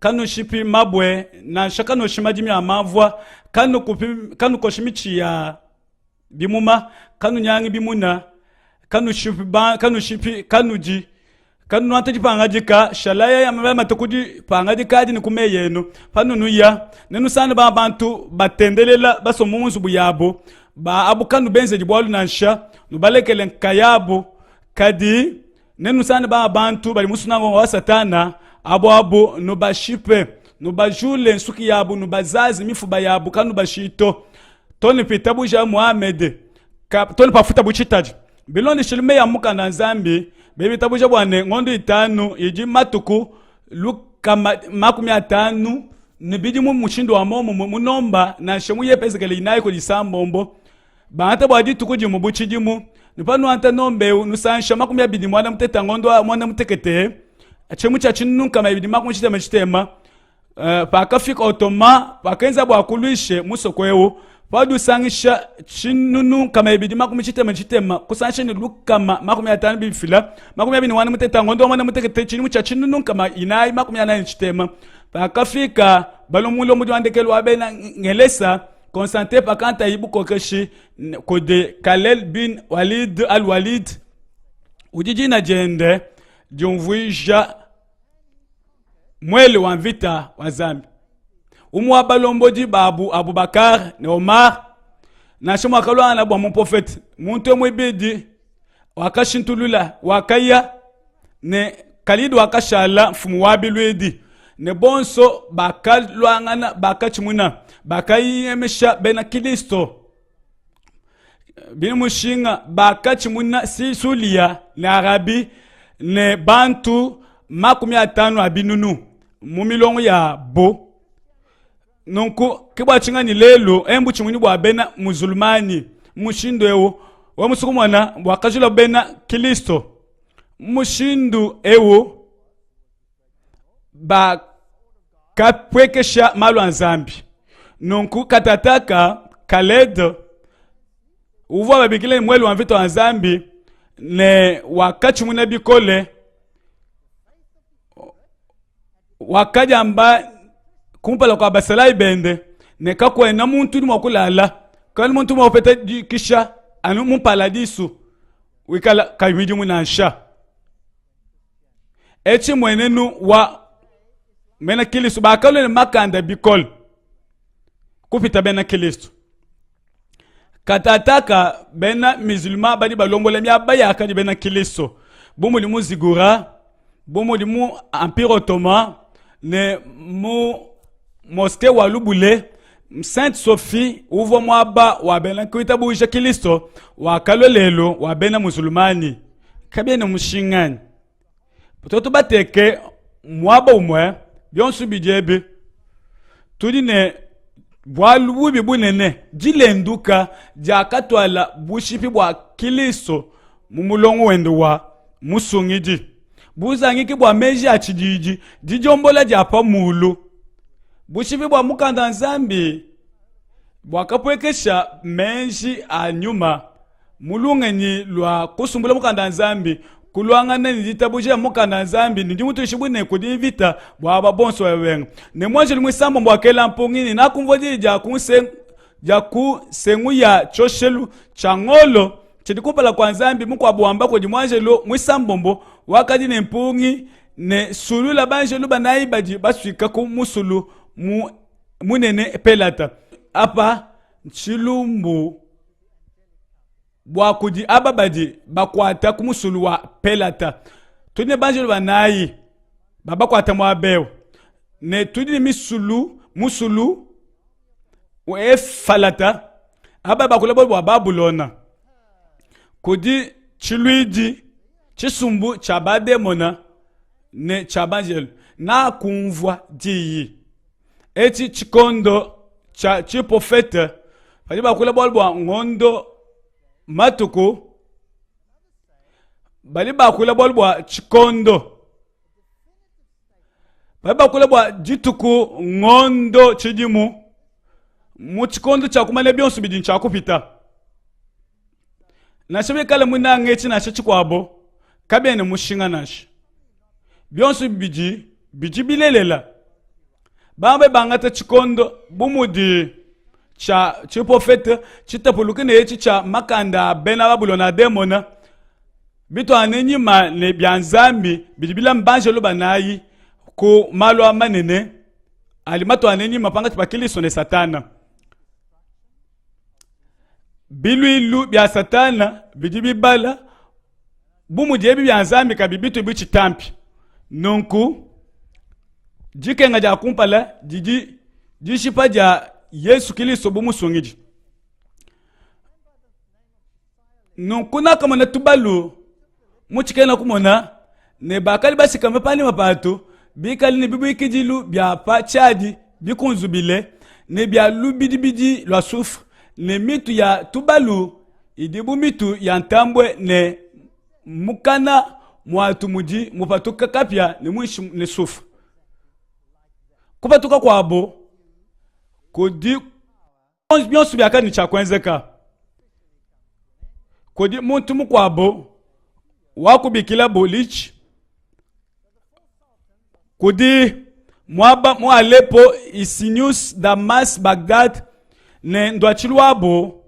kanu shipi mabwe na shakano shimajimi amavwa kanu koshimichi ya bimuma kanu nyangi bimuna kanu shipi kanu nataji pangajika shalaya ya mabaya matokuji pangajika adi ni kumeyenu panu nuya nenu sana ba bantu batendelela baso munzu buyabo ba abu kanu benze jibwalu nansha nubalekele nkayabo kadi nenu sana ba bantu bali musunango wa satana abo nubashipe nubajule nsuki yabo nubazazi mifuba yabo kanu bashito toni pitabu ja Muhammad toni pafuta buchitaji biloni shilme ya muka na Nzambi bebi tabu ja bwane ngondo itanu iji matuku luka makumi atanu nibidi mu mushindo wa momo munomba na shemu yepezekele inayi ko lisambombo baata bwadi tukuji mubuchijimu nipanu anta nombe nusansha makumi abidi mwana muteta ngondo mwana mutekete achemu cha chinu kama ibidi makumi chitema pakafika otoma pakenza bwa kuluishe musokwewo padu sangisha chinunu kama ibidi makumi chitema kusansha ni lukama makumi atanu bifila makumi abidi mwana muteta ngondo mwana mutekete chinu cha chinunu kama inayi makumi anayi chitema pakafika balomulo mudi wandekelo abena ngelesa Constantin pakanta ibu kokeshi kode Khaled bin Walid al-Walid ujiji na jende jumvuisha mwele wa vita wa Zambi umwa balomboji babu Abubakar ne Omar na shimo akalwa na bwa mprofeti muntu mwebedi wakashintulula wakaya ne Khalid wakashala mfumu wabilwedi ne bonso bakalwangana bakachimuna bakayemesha bena Kristo bimushinga bakachimuna sisulia na arabi ne bantu 50 abinunu mumilongo ya bo nonko kibwa chinga ni lelo embu chimuni bwa bena muzulmani mushindo ewo wa musukumwana bwakajula bena Kristo mushindu ewo ba kapwekesha malu anzambi nonku katataka kaled uvo babikile mwelu wa mvito anzambi ne wakati muna bikole wakajamba kumpala kwa basalai bende ne kakwe na muntu ni mwakulala kani muntu mwapeta kisha anu mpaladisu wikala kawidi munansha echi mwenenu wa mena Kristo bakalo ne makanda bikol kupita bena Kristo katataka bena musulman badi balombola mya bayaka di bena Kristo bomo limu zigura bomo limu empire ottoman ne mu mosquée wa lubule Sainte Sophie uvo mwaba wa bena kuita buisha Kristo wa kalo lelo wa bena musulmani kabene mushingani toto bateke mwaba umwe byonsu bijebe tudi ne bwalubi bunene jilenduka jakatwala bushipi bwa Kristo mumulongo wendo wa musungiji buzangiki bwa meji achijiji dijombola japa mulu bushipi bwa mukanda nzambi bwakapwekesha menji anyuma mulungeni lwa kusumbula mukanda nzambi kulwangana ni ditabuje mukanda nzambi ndi mutu shibune kudivita bwa bonso wewenga ne mwaje limwisambo mbwakela mpongini na kumvodi ja ku sengu ya choshelu changolo chidikupala kwa nzambi mukwa bwamba ko dimwaje lo mwisambombo wakadi ne mpungi ne sulula banje luba naibaji baswika ku musulu munene pelata apa chilumbu bwakudi ababadi bakwata kumusulu wa pelata tune banjelo banayi babakwata mwabeo ne tudi musulu we falata ababa kulabo bwa babulona kudi chiluidi chisumbu chabademona ne chabanjelo na kumvwa diyi eti chikondo cha chiprofete fadi bakulabo bwa ngondo matuku bali bakula bolbwa chikondo bali bakula bwa jituku ngondo chidimu mu chikondo cha kumane byonsu bidin cha kupita na shebe kala muna ngechi na chikwabo kabene mushinga nashi byonsu biji bilelela bambe bangata chikondo bumudi cha chiprofete chitapuluke ne cha makanda bena babulona demona bito anenyima ne byanzambi bidibila mbanje lo banayi ku malo amanene alimato anenyima panga tipakiliso ne satana bilu bya satana bidibibala bumudie byanzambi kabibito bichitampi nonku jikenga ja kumpala jishipa ja Yesu Kristo bumusungiji nunkuna kama na tubalu muchikena kumona ne bakali basi kama pani mapatu bikali ne bibikijilu bya pa chadi bikunzubile ne bya lubidibidi lwa sufu ne mitu ya tubalu idibu mitu ya ntambwe ne mukana mwatu muji mupatuka kapya ne mwishi ne sufu kupatuka kwa abo kodi byonsu byaka ni chakwenzeka kodi muntu mukwabo wakubikila bolich kodi mwaba mu Aleppo Isinius Damas Baghdad ne ndwachilwabo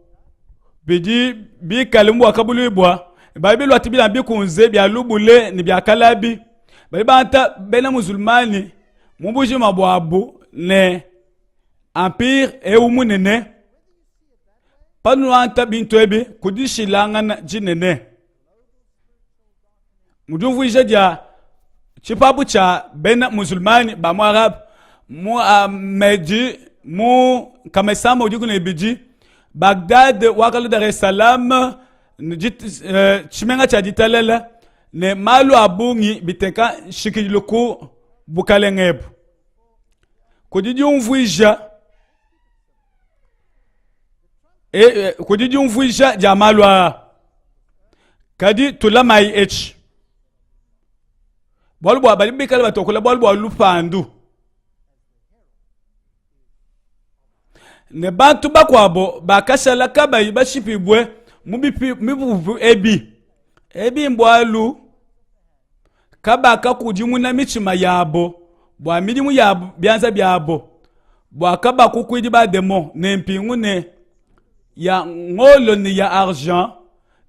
bidi bikalimbu akabulibwa Bible watibila bikunze bya lubule ni bya kalabi banta bena musulmani mubuji mabwabu ne empire e umunene panu anta bintwebe kudishilanga na jinene mudumvu ije dia chipabu cha bena musulmani ba mu arab mu meji mu kamesama ujiku na ibiji Bagdad wakalu Dar es Salaam chimenga cha jitalela ne malu abungi biteka shikiluku bukalengebu kujiji umvuisha jamalwa kadi tulamai h bolbo abali bikala batokula bolbo lupandu ne bantu bakwabo bakashala kabayi bashipibwe mibubu ebi mbwalu kabaka kujimuna michima yabo bwa milimu yabo byanza byabo bwa kabaka kwidi ba demo ne mpingu ne ya ngolo ni ya argent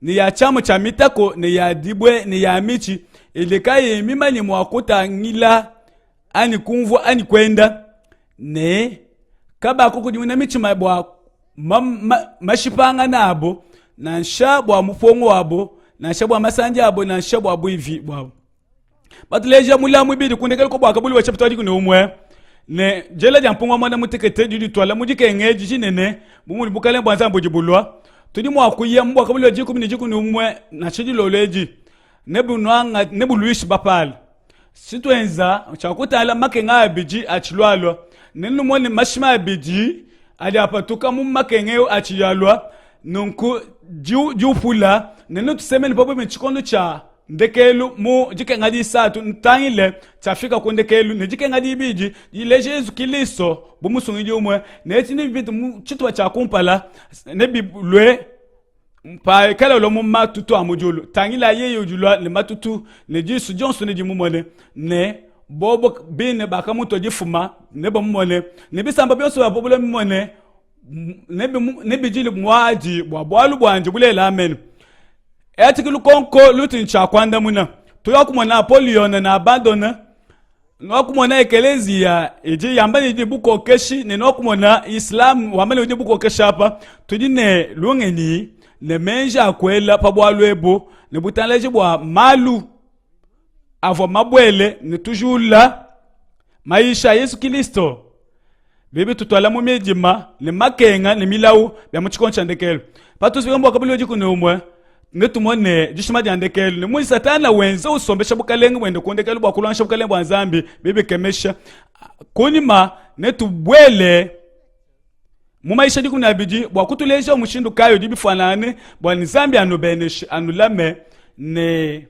ni ya chamo cha mitako ni ya dibwe ni ya michi ilikaye mimani mwakuta ngila ani kumvu ani kwenda ne kabaka kujimuna michima bwa mashipanga nabo na nsha bwa mufongo wabo na nsha bwa masanja abo na nsha bwa bwivi bwabo batuleja mulamu ibidi kundekele ko bwa kabuli wa chapter wadi kuno umwe ne jela jampunga mwana mutekete didi twala mujike ngeji jinene bumuli bukale bwanza mbujibulwa tudi mwa kuya mbwa kabuli wa jiku mini kuno umwe na chidi loleji nebunwanga nebuluishi bapal sitwenza chakutala makenga abiji achilwalwa nenu mwone mashima abiji ali apatuka mu makengeo achiyalwa nunku jufula nenu tusemeni papo mchikondo cha ndekelu mu jike ngadi satu ntangile tafika ku ndekelu ne jike ngadi biji ile Jesu Kristo bumusungi umwe neti ni bitu mu chitwa cha kumpala ne biblwe pa kala lo mu matutu amujulu tangila yeyo julwa le matutu ne Jesu Johnson ne jimumone ne bobo bine bakamuto jifuma ne bomone ne bisamba byose babobule mumone ne bijili mwaji bwalu bwanje bulela amen etikilu konko lutin chakwanda muna tuyakumona Napoleon na abandona nokumona ekelezia eji yambani di buko keshi ne nokumona Islam wamale di buko keshapa tudine lungeni ne menja kwela pabwalu ebo ne butaleje bwa malu avo mabwele ne tujula maisha Yesu Kristo bebe tutwala mu mejima ne makenga ne milau bya muchikoncha ndekelo patu sikambo kabuli oji kuno umwe netumone jishima jandekelo ne mu satana wenza usombesha bukalenge wende kondekelo bwa kulansha bukalenge bwa nzambi bebe kemesha konima netubwele mu maisha diku na biji bwa kutuleja umushindu kayo dibifanane bwa nzambi anobeneshi anulame ne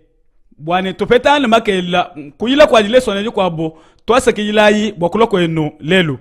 bwane topetana makela kuyila kwa dileso ne kwabo twasa kiyilayi bwa kuloko eno lelo